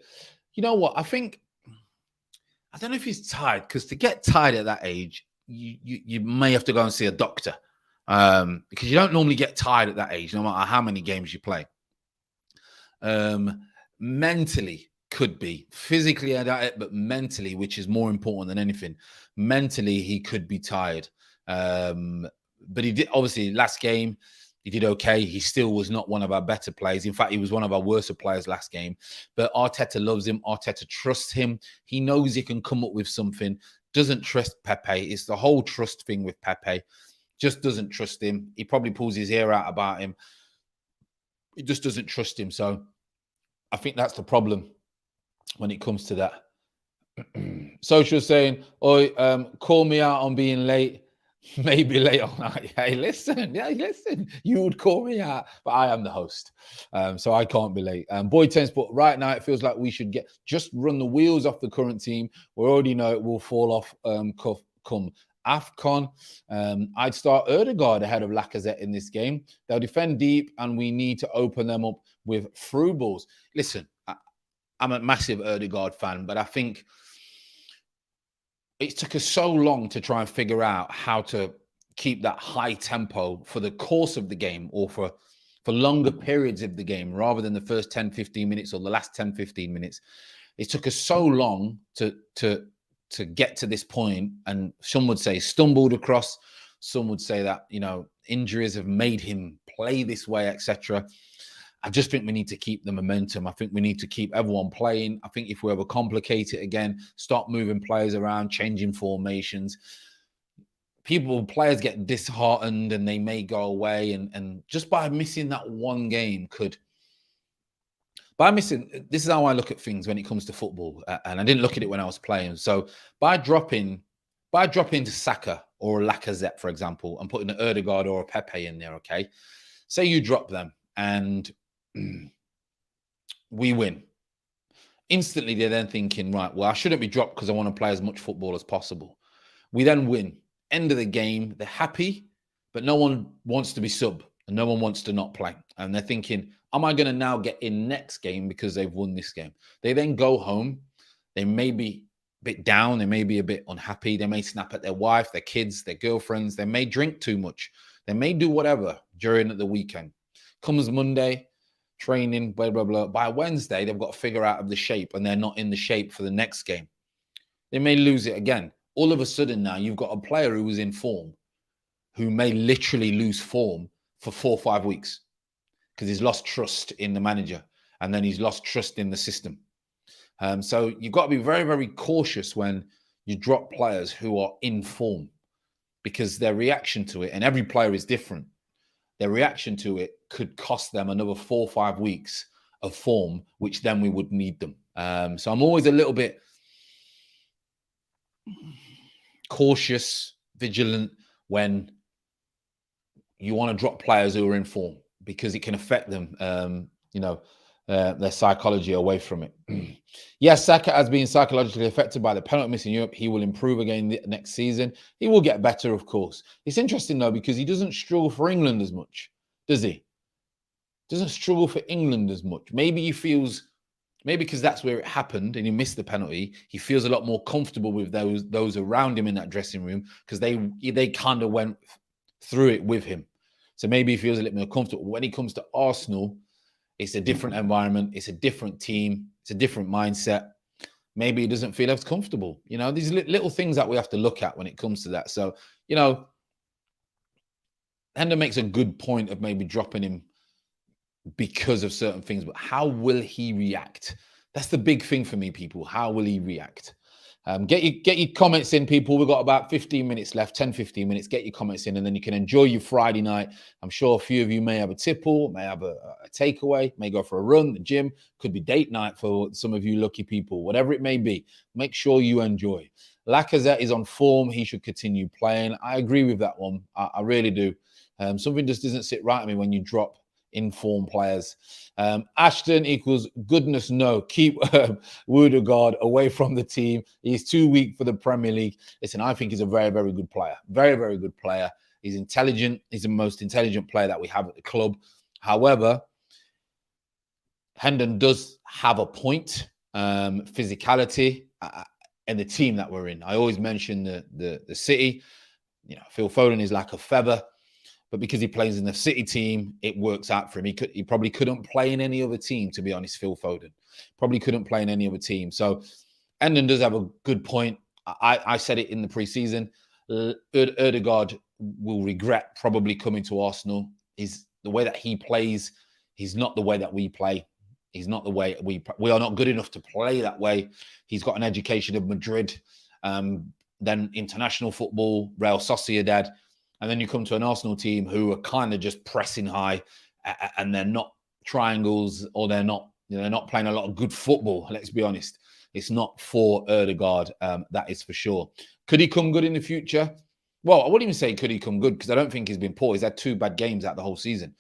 You know what? I don't know if he's tired, because to get tired at that age, you may have to go and see a doctor, because you don't normally get tired at that age, no matter how many games you play. Mentally, could be. Physically, but mentally, which is more important than anything. Mentally, he could be tired. But he did, obviously, last game, he did okay. He still was not one of our better players. In fact, he was one of our worst players last game. But Arteta loves him. Arteta trusts him. He knows he can come up with something. Doesn't trust Pepe. It's the whole trust thing with Pepe. Just doesn't trust him. He probably pulls his ear out about him. He just doesn't trust him. So I think that's the problem when it comes to that. Social saying, call me out on being late. Maybe late all night. Hey, listen. You would call me out, but I am the host, so I can't be late. Boy Tense, but right now it feels like we should just run the wheels off the current team. We already know it will fall off come AFCON. I'd start Ødegaard ahead of Lacazette in this game. They'll defend deep, and we need to open them up with through balls. Listen, I'm a massive Ødegaard fan, but I think it took us so long to try and figure out how to keep that high tempo for the course of the game, or for longer periods of the game, rather than the first 10, 15 minutes or the last 10, 15 minutes. It took us so long to get to this point, and some would say stumbled across. Some would say that, injuries have made him play this way, etc. I just think we need to keep the momentum. I think we need to keep everyone playing. I think if we overcomplicate it again, start moving players around, changing formations, players get disheartened and they may go away. And just by missing that one game this is how I look at things when it comes to football. And I didn't look at it when I was playing. So by dropping to Saka or Lacazette, for example, and putting an Ødegaard or a Pepe in there, okay? Say you drop them and we win. Instantly, they're then thinking, right, well, I shouldn't be dropped because I want to play as much football as possible. We then win. End of the game, they're happy, but no one wants to be sub and no one wants to not play. And they're thinking, am I going to now get in next game because they've won this game? They then go home. They may be a bit down. They may be a bit unhappy. They may snap at their wife, their kids, their girlfriends. They may drink too much. They may do whatever during the weekend. Comes Monday, training, blah, blah, blah. By Wednesday, they've got to figure out the shape, and they're not in the shape for the next game. They may lose it again. All of a sudden now, you've got a player who was in form who may literally lose form for 4 or 5 weeks because he's lost trust in the manager, and then he's lost trust in the system. So you've got to be very, very cautious when you drop players who are in form, because their reaction to it, and every player is different, their reaction to it could cost them another 4 or 5 weeks of form, which then we would need them. So I'm always a little bit cautious, vigilant when you want to drop players who are in form, because it can affect them, their psychology away from it. Yes, Saka has been psychologically affected by the penalty miss in Europe. He will improve again next season. He will get better, of course. It's interesting, though, because he doesn't struggle for England as much, does he? Doesn't struggle for England as much. Maybe because that's where it happened and he missed the penalty, he feels a lot more comfortable with those around him in that dressing room, because they kind of went through it with him. So maybe he feels a little more comfortable. When he comes to Arsenal, it's a different environment. It's a different team. It's a different mindset. Maybe he doesn't feel as comfortable. These little things that we have to look at when it comes to that. So, Hendo makes a good point of maybe dropping him because of certain things, but how will he react? That's the big thing for me, people. How will he react? Get your comments in, people. We've got about 15 minutes left, 10, 15 minutes. Get your comments in, and then you can enjoy your Friday night. I'm sure a few of you may have a tipple, may have a takeaway, may go for a run, the gym. Could be date night for some of you lucky people. Whatever it may be, make sure you enjoy. Lacazette is on form. He should continue playing. I agree with that one. I really do. Something just doesn't sit right with me when you drop informed players. Ashton equals goodness no. Keep Wodegaard away from the team. He's too weak for the Premier League. Listen, I think he's a very, very good player. Very, very good player. He's intelligent. He's the most intelligent player that we have at the club. However, Hendon does have a point. Physicality and the team that we're in. I always mention the City. Phil Foden is like a feather. But because he plays in the City team, it works out for him. He probably couldn't play in any other team, to be honest, Phil Foden. Probably couldn't play in any other team. So Endon does have a good point. I said it in the preseason. Ødegaard will regret probably coming to Arsenal. The way that he plays, he's not the way that we play. He's not the way we are not good enough to play that way. He's got an education of Madrid, then international football, Real Sociedad. And then you come to an Arsenal team who are kind of just pressing high, and they're not triangles, or they're not playing a lot of good football. Let's be honest. It's not for Ødegaard, that is for sure. Could he come good in the future? Well, I wouldn't even say could he come good, because I don't think he's been poor. He's had 2 bad games out the whole season.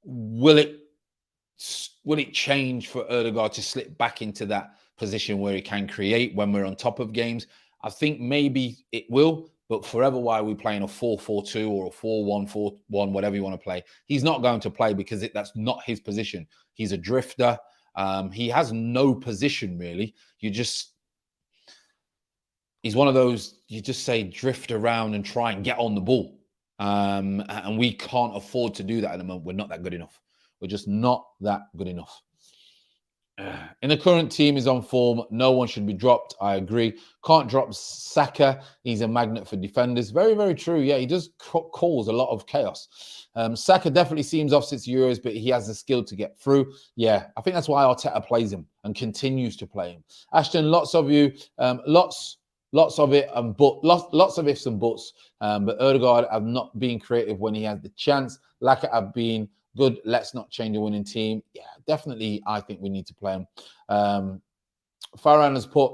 Will it change for Ødegaard to slip back into that position where he can create when we're on top of games? I think maybe it will, but forever why are we playing a 4-4-2 or a 4-1-4-1, whatever you want to play? He's not going to play, because that's not his position. He's a drifter. He has no position, really. He's one of those, you just say drift around and try and get on the ball. And we can't afford to do that at the moment. We're not that good enough. We're just not that good enough. In the current team is on form. No one should be dropped. I agree. Can't drop Saka. He's a magnet for defenders. Very, very true. Yeah, he does cause a lot of chaos. Saka definitely seems off since Euros, but he has the skill to get through. Yeah, I think that's why Arteta plays him and continues to play him. Ashton, lots of you, lots of it, but lots of ifs and buts. But Ødegaard have not been creative when he has the chance. Laka have been good. Let's not change a winning team. Yeah, definitely. I think we need to play him. Farhan has put,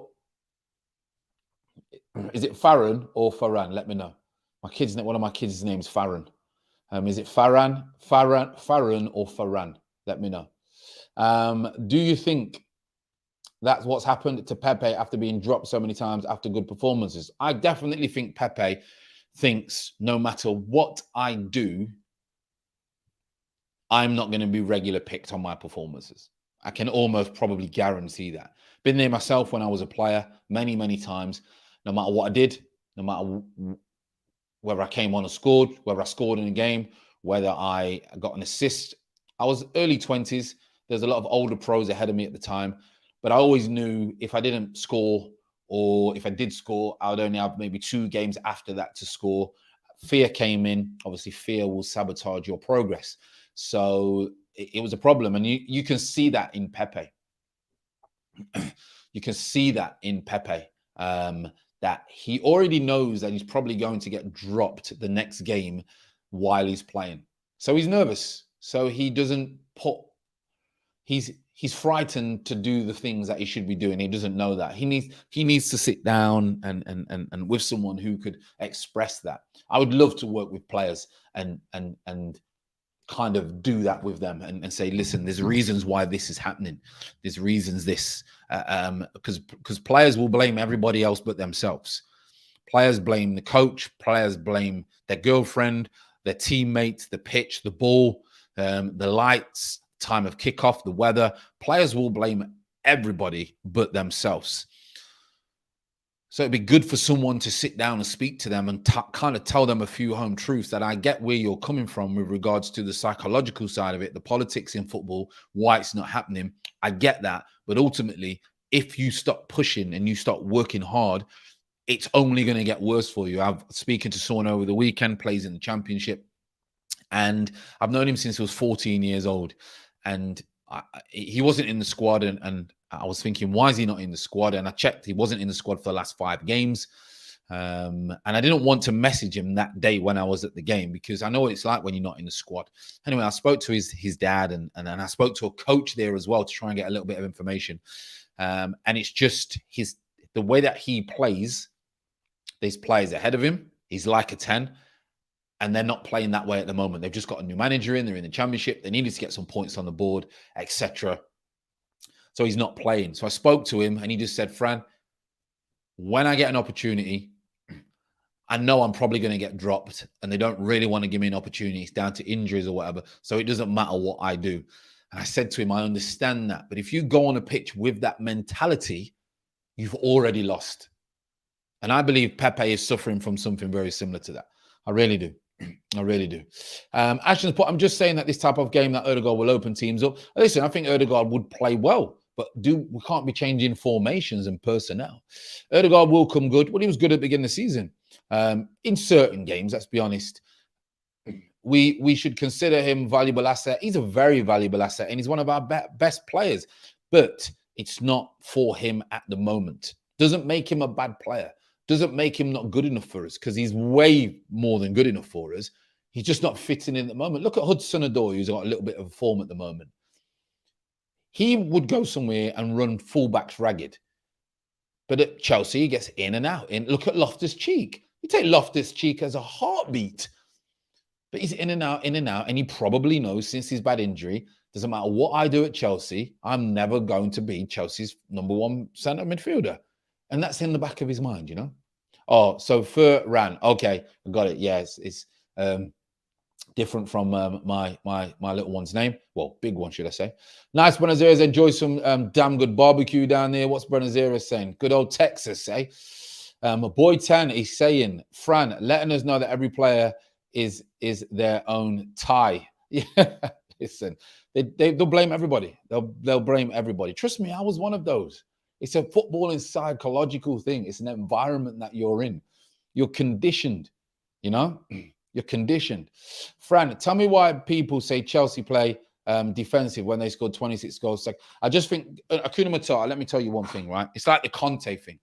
is it Farhan or Farhan? Let me know. One of my kids' names is Farhan. Is it Farhan or Farhan? Let me know. Do you think that's what's happened to Pepe after being dropped so many times after good performances? I definitely think Pepe thinks no matter what I do, I'm not going to be regular picked on my performances. I can almost probably guarantee that. Been there myself when I was a player many, many times. No matter what I did, no matter whether I came on and scored, whether I scored in a game, whether I got an assist. I was early 20s. There's a lot of older pros ahead of me at the time. But I always knew if I didn't score, or if I did score, I would only have maybe 2 games after that to score. Fear came in. Obviously, fear will sabotage your progress. So it was a problem. And you can see that in Pepe. You can see that in Pepe, that he already knows that he's probably going to get dropped the next game while he's playing. So he's nervous. So he doesn't put he's frightened to do the things that he should be doing. He doesn't know that. He needs to sit down and with someone who could express that. I would love to work with players and kind of do that with them and say, listen, there's reasons why this is happening. There's reasons this, because players will blame everybody else but themselves. Players blame the coach. Players blame their girlfriend, their teammates, the pitch, the ball, the lights, time of kickoff, the weather. Players will blame everybody but themselves. So it'd be good for someone to sit down and speak to them and kind of tell them a few home truths that I get where you're coming from with regards to the psychological side of it, the politics in football, why it's not happening. I get that. But ultimately, if you stop pushing and you start working hard, it's only going to get worse for you. I've speaking to someone over the weekend, plays in the Championship, and I've known him since he was 14 years old. And he wasn't in the squad, and I was thinking, why is he not in the squad? And I checked, he wasn't in the squad for the last 5 games. And I didn't want to message him that day when I was at the game, because I know what it's like when you're not in the squad. Anyway, I spoke to his dad, and I spoke to a coach there as well to try and get a little bit of information. And it's just the way that he plays. There's players ahead of him. He's like a 10. And they're not playing that way at the moment. They've just got a new manager in. They're in the Championship. They needed to get some points on the board, etc. So he's not playing. So I spoke to him, and he just said, Fran, when I get an opportunity, I know I'm probably going to get dropped, and they don't really want to give me an opportunity. It's down to injuries or whatever. So it doesn't matter what I do. And I said to him, I understand that. But if you go on a pitch with that mentality, you've already lost. And I believe Pepe is suffering from something very similar to that. I really do. I really do. Ashton's put, I'm just saying that this type of game that Ødegaard will open teams up. Listen, I think Ødegaard would play well, but we can't be changing formations and personnel. Ødegaard will come good. Well, he was good at the beginning of the season. In certain games, let's be honest, we should consider him valuable asset. He's a very valuable asset, and he's one of our best players. But it's not for him at the moment. Doesn't make him a bad player. Doesn't make him not good enough for us, because he's way more than good enough for us. He's just not fitting in at the moment. Look at Hudson-Odoi, who's got a little bit of form at the moment. He would go somewhere and run fullbacks ragged. But at Chelsea, he gets in and out. Look at Loftus-Cheek. You take Loftus-Cheek as a heartbeat. But he's in and out, and he probably knows since his bad injury, doesn't matter what I do at Chelsea, I'm never going to be Chelsea's #1 centre midfielder. And that's in the back of his mind, you know. Oh, so Ferran. Okay, I got it. Yes, it's different from my little one's name. Well, big one, should I say. Nice, Buenos Aires. Enjoy some damn good barbecue down there. What's Buenos Aires saying? Good old Texas, eh? Boy 10 is saying, Fran, letting us know that every player is their own tie. Yeah, listen, they'll blame everybody. They'll blame everybody. Trust me, I was one of those. It's a footballing psychological thing. It's an environment that you're in. You're conditioned, you know? You're conditioned. Fran, tell me why people say Chelsea play defensive when they scored 26 goals. I just think, Hakuna Matata, let me tell you one thing, right? It's like the Conte thing.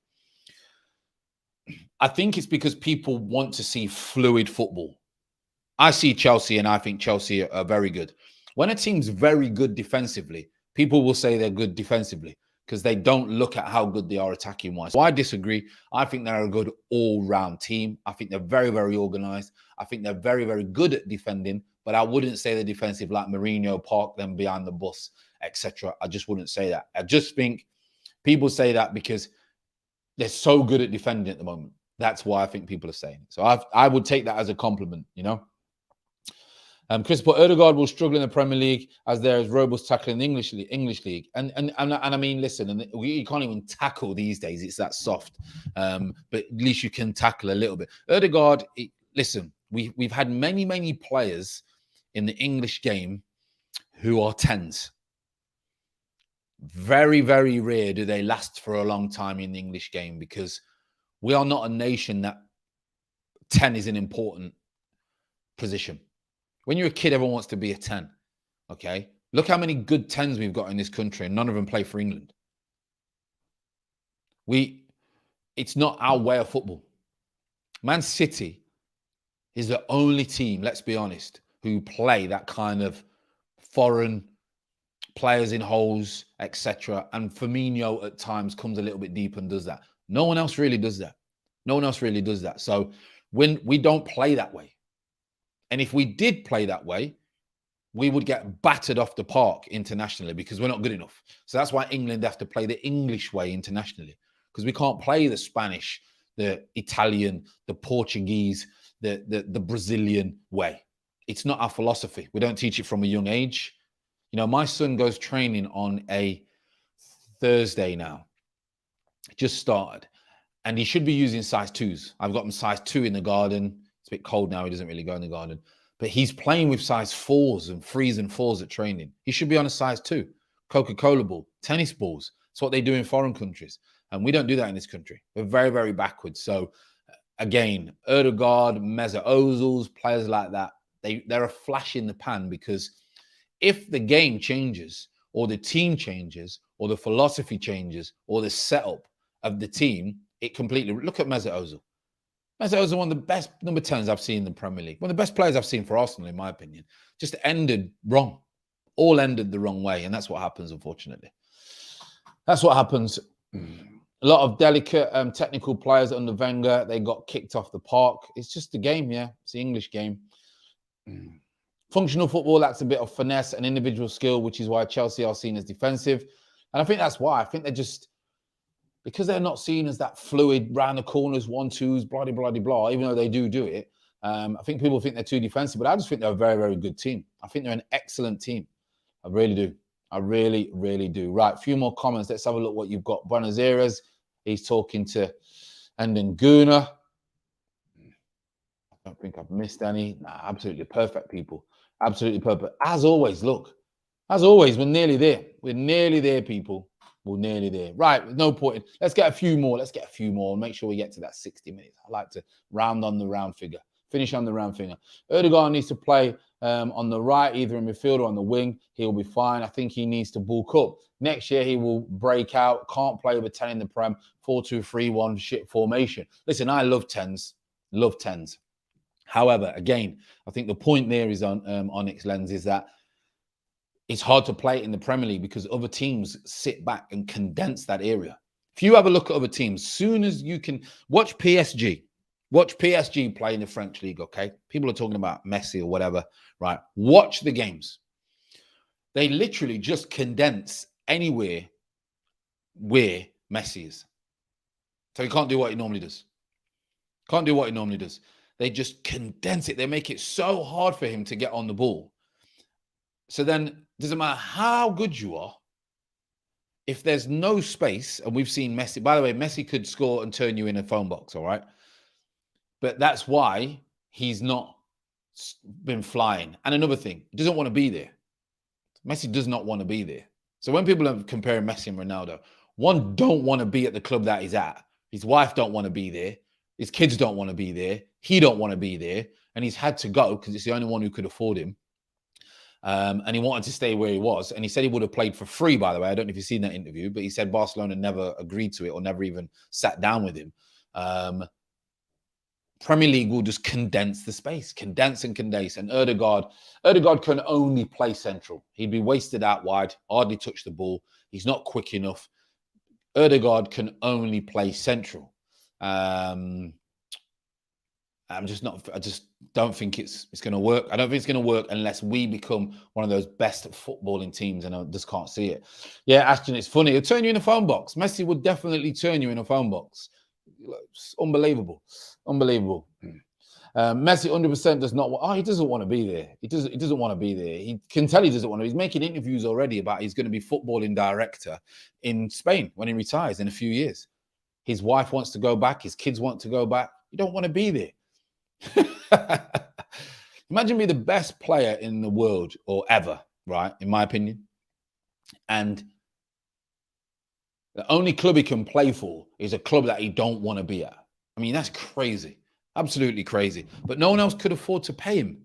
I think it's because people want to see fluid football. I see Chelsea, and I think Chelsea are very good. When a team's very good defensively, people will say they're good defensively, because they don't look at how good they are attacking-wise. So I disagree. I think they're a good all-round team. I think they're very, very organised. I think they're very, very good at defending, but I wouldn't say they're defensive like Mourinho, park them behind the bus, etc. I just wouldn't say that. I just think people say that because they're so good at defending at the moment. That's why I think people are saying it. So I would take that as a compliment, you know. Chris, but Ødegaard will struggle in the Premier League as there is robust tackling in the English league. And I mean, listen, and you can't even tackle these days. It's that soft. But at least you can tackle a little bit. Ødegaard, listen, we've had many players in the English game who are 10s. Very, very rare do they last for a long time in the English game, because we are not a nation that 10 is an important position. When you're a kid, everyone wants to be a 10, okay? Look how many good 10s we've got in this country, and none of them play for England. It's not our way of football. Man City is the only team, let's be honest, who play that kind of foreign players in holes, etc. And Firmino at times comes a little bit deep and does that. No one else really does that. No one else really does that. So when we don't play that way, and if we did play that way, we would get battered off the park internationally because we're not good enough. So that's why England have to play the English way internationally, because we can't play the Spanish, the Italian, the Portuguese, the Brazilian way. It's not our philosophy. We don't teach it from a young age. You know, my son goes training on a Thursday now. Just started. And he should be using size 2s. I've got him size 2 in the garden. It's a bit cold now. He doesn't really go in the garden. But he's playing with size 4s and 3s and 4s at training. He should be on a size 2. Coca-Cola ball, tennis balls. It's what they do in foreign countries. And we don't do that in this country. We're very, very backwards. So, again, Erdegaard, Mesut Ozils, players like that, they're a flash in the pan, because if the game changes or the team changes or the philosophy changes or the setup of the team, it completely... Look at Mesut Ozil. Mesut Ozil, one of the best number 10s I've seen in the Premier League. One of the best players I've seen for Arsenal, in my opinion. Just ended wrong. All ended the wrong way. And that's what happens, unfortunately. That's what happens. A lot of delicate technical players under Wenger, they got kicked off the park. It's just the game, yeah. It's the English game. Functional football lacks a bit of finesse and individual skill, which is why Chelsea are seen as defensive. And I think that's why. I think they're just... because they're not seen as that fluid, round the corners, 1-2s, blah, blah, blah, blah, even though they do it. I think people think they're too defensive, but I just think they're a very, very good team. I think they're an excellent team. I really do. I really, really do. Right, a few more comments. Let's have a look what you've got. Buenos Aires, he's talking to Endenguna. I don't think I've missed any. Nah, absolutely perfect, people. Absolutely perfect. As always, look. As always, we're nearly there. We're nearly there, people. We're nearly there. Right, no point. Let's get a few more. Let's get a few more and make sure we get to that 60 minutes. I like to round on the round figure. Finish on the round figure. Erdegaard needs to play on the right, either in midfield or on the wing. He'll be fine. I think he needs to bulk up. Next year, he will break out. Can't play with 10 in the Prem. 4-2-3-1 shit formation. Listen, I love 10s. Love 10s. However, again, I think the point there is on Onyx Lens is that it's hard to play it in the Premier League because other teams sit back and condense that area. If you have a look at other teams, soon as you can watch PSG play in the French league, okay? People are talking about Messi or whatever, right? Watch the games. They literally just condense anywhere where Messi is. So he can't do what he normally does. Can't do what he normally does. They just condense it. They make it so hard for him to get on the ball. So then it doesn't matter how good you are, if there's no space, and we've seen Messi, by the way, Messi could score and turn you in a phone box, all right? But that's why he's not been flying. And another thing, he doesn't want to be there. Messi does not want to be there. So when people are comparing Messi and Ronaldo, one don't want to be at the club that he's at. His wife don't want to be there. His kids don't want to be there. He don't want to be there. And he's had to go because it's the only one who could afford him. And he wanted to stay where he was. And he said he would have played for free, by the way. I don't know if you've seen that interview, but he said Barcelona never agreed to it or never even sat down with him. Premier League will just condense the space, condense and condense. And Erdegaard can only play central. He'd be wasted out wide, hardly touch the ball. He's not quick enough. Erdegaard can only play central. I just don't think it's going to work. I don't think it's going to work unless we become one of those best footballing teams, and I just can't see it. Yeah, Ashton, it's funny. He'll turn you in a phone box. Messi would definitely turn you in a phone box. It's unbelievable. Unbelievable. Messi 100% does not want... Oh, he doesn't want to be there. He doesn't want to be there. He can tell he doesn't want to. He's making interviews already about he's going to be footballing director in Spain when he retires in a few years. His wife wants to go back. His kids want to go back. You don't want to be there. Imagine being the best player in the world or ever, right? In my opinion. And the only club he can play for is a club that he don't want to be at. I mean, that's crazy. Absolutely crazy. But no one else could afford to pay him.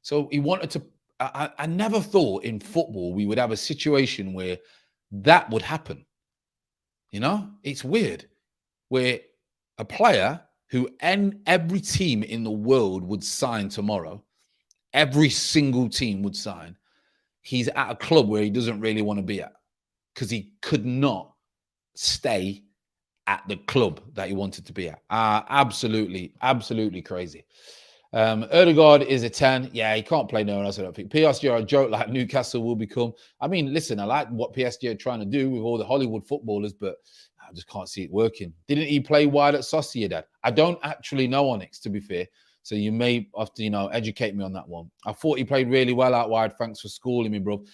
So he wanted to... I never thought in football we would have a situation where that would happen. You know? It's weird. Where a player who every team in the world would sign tomorrow, every single team would sign, he's at a club where he doesn't really want to be at because he could not stay at the club that he wanted to be at. Absolutely crazy. Ødegaard is a 10. Yeah, he can't play no one else, I don't think. PSG are a joke like Newcastle will become. I mean, listen, I like what PSG are trying to do with all the Hollywood footballers, but I just can't see it working. Didn't he play wide at Sociedad? I don't actually know, Onyx, to be fair. So you may have to, educate me on that one. I thought he played really well out wide. Thanks for schooling me, bro.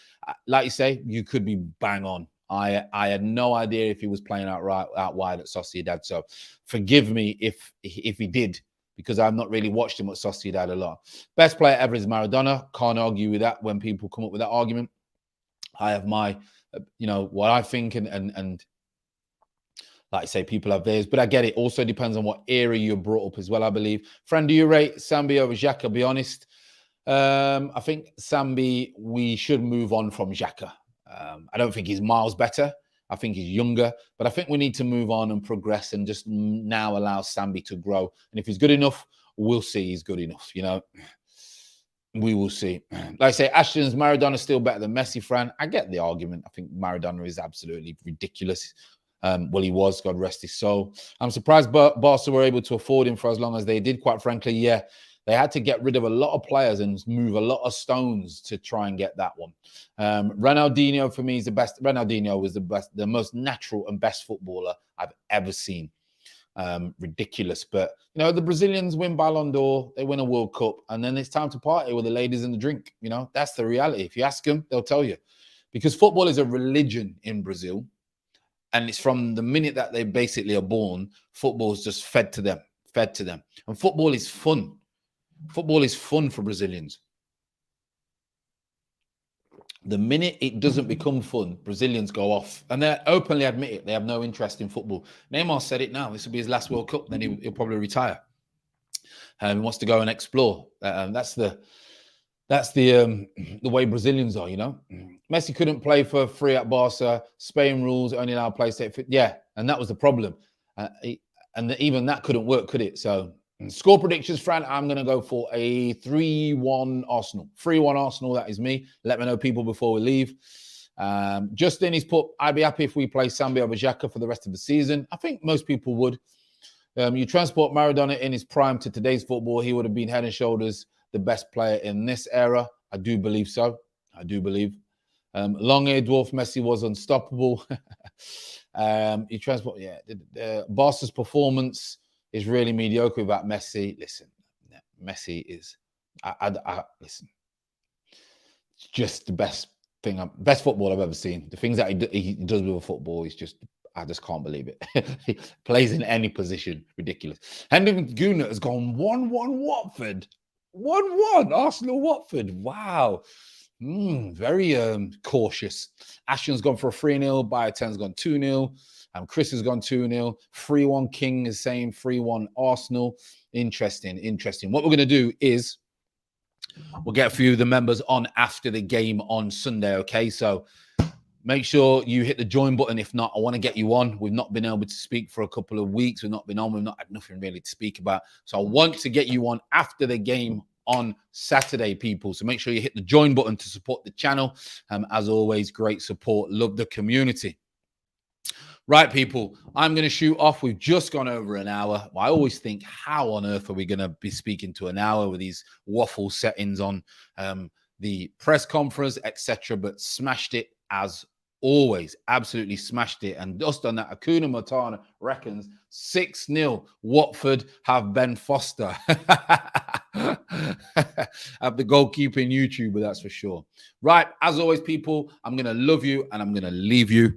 Like you say, you could be bang on. I had no idea if he was playing out wide at Sociedad. So forgive me if he did, because I've not really watched him at Sociedad a lot. Best player ever is Maradona. Can't argue with that when people come up with that argument. I have my, what I think, and like I say, people have theirs, but I get it. Also depends on what era you're brought up as well, I believe. Fran, do you rate Sambi over Xhaka? Be honest. I think Sambi, we should move on from Xhaka. I don't think he's miles better. I think he's younger, but I think we need to move on and progress and just now allow Sambi to grow. And if he's good enough, we'll see he's good enough. We will see. Like I say, Ashton's Maradona still better than Messi, Fran. I get the argument. I think Maradona is absolutely ridiculous. Well, he was, God rest his soul. I'm surprised Barca were able to afford him for as long as they did, quite frankly. Yeah, they had to get rid of a lot of players and move a lot of stones to try and get that one. Ronaldinho, for me, is the best. Ronaldinho was the most natural and best footballer I've ever seen. Ridiculous. But, the Brazilians win Ballon d'Or, they win a World Cup, and then it's time to party with the ladies and the drink. That's the reality. If you ask them, they'll tell you. Because football is a religion in Brazil. And it's from the minute that they basically are born, football is just fed to them. And football is fun. Football is fun for Brazilians. The minute it doesn't become fun, Brazilians go off. And they openly admit it. They have no interest in football. Neymar said it now. This will be his last World Cup. Then he'll probably retire. He wants to go and explore. That's the way Brazilians are, Messi couldn't play for free at Barca. Spain rules only allow players to take. Yeah, and that was the problem. And even that couldn't work, could it? So, score predictions, Fran. I'm going to go for a 3-1 Arsenal. 3-1 Arsenal, that is me. Let me know, people, before we leave. Justin, he's put, I'd be happy if we play Sambi over Xhaka for the rest of the season. I think most people would. You transport Maradona in his prime to today's football, he would have been head and shoulders the best player in this era. I do believe so. I do believe. Long-hair dwarf Messi was unstoppable. You transport, Barca's performance is really mediocre without Messi. Listen, Messi is, listen, it's just the best football I've ever seen. The things that he does with a football is just, I just can't believe it. He plays in any position. Ridiculous. Hendrik Guna has gone 1-1 Watford. 1-1 Arsenal Watford. Wow. Very cautious. Ashton's gone for a 3-0. Bioten's gone 2-0. Chris has gone 2-0. 3-1 King is saying 3-1 Arsenal. Interesting. What we're going to do is we'll get a few of the members on after the game on Sunday, okay? So make sure you hit the join button. If not, I want to get you on. We've not been able to speak for a couple of weeks. We've not been on. We've not had nothing really to speak about. So I want to get you on after the game on Saturday, people. So make sure you hit the join button to support the channel. As always, great support. Love the community. Right, people, I'm going to shoot off. We've just gone over an hour. I always think, how on earth are we going to be speaking to an hour with these waffle settings on the press conference, etc. But smashed it as always. Absolutely smashed it. And just on that, Akuna Matana reckons 6-0 Watford have Ben Foster. Have the goalkeeping YouTuber, that's for sure. Right, as always, people, I'm going to love you and I'm going to leave you.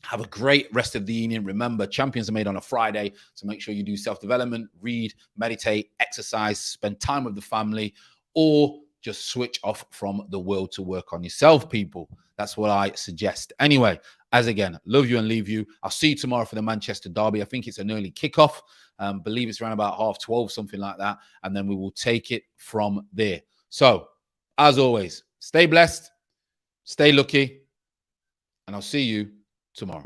Have a great rest of the evening. Remember, champions are made on a Friday, so make sure you do self-development, read, meditate, exercise, spend time with the family, or just switch off from the world to work on yourself, people. That's what I suggest. Anyway, as again, love you and leave you. I'll see you tomorrow for the Manchester derby. I think it's an early kickoff. Believe it's around about 12:30, something like that. And then we will take it from there. So, as always, stay blessed, stay lucky, and I'll see you tomorrow.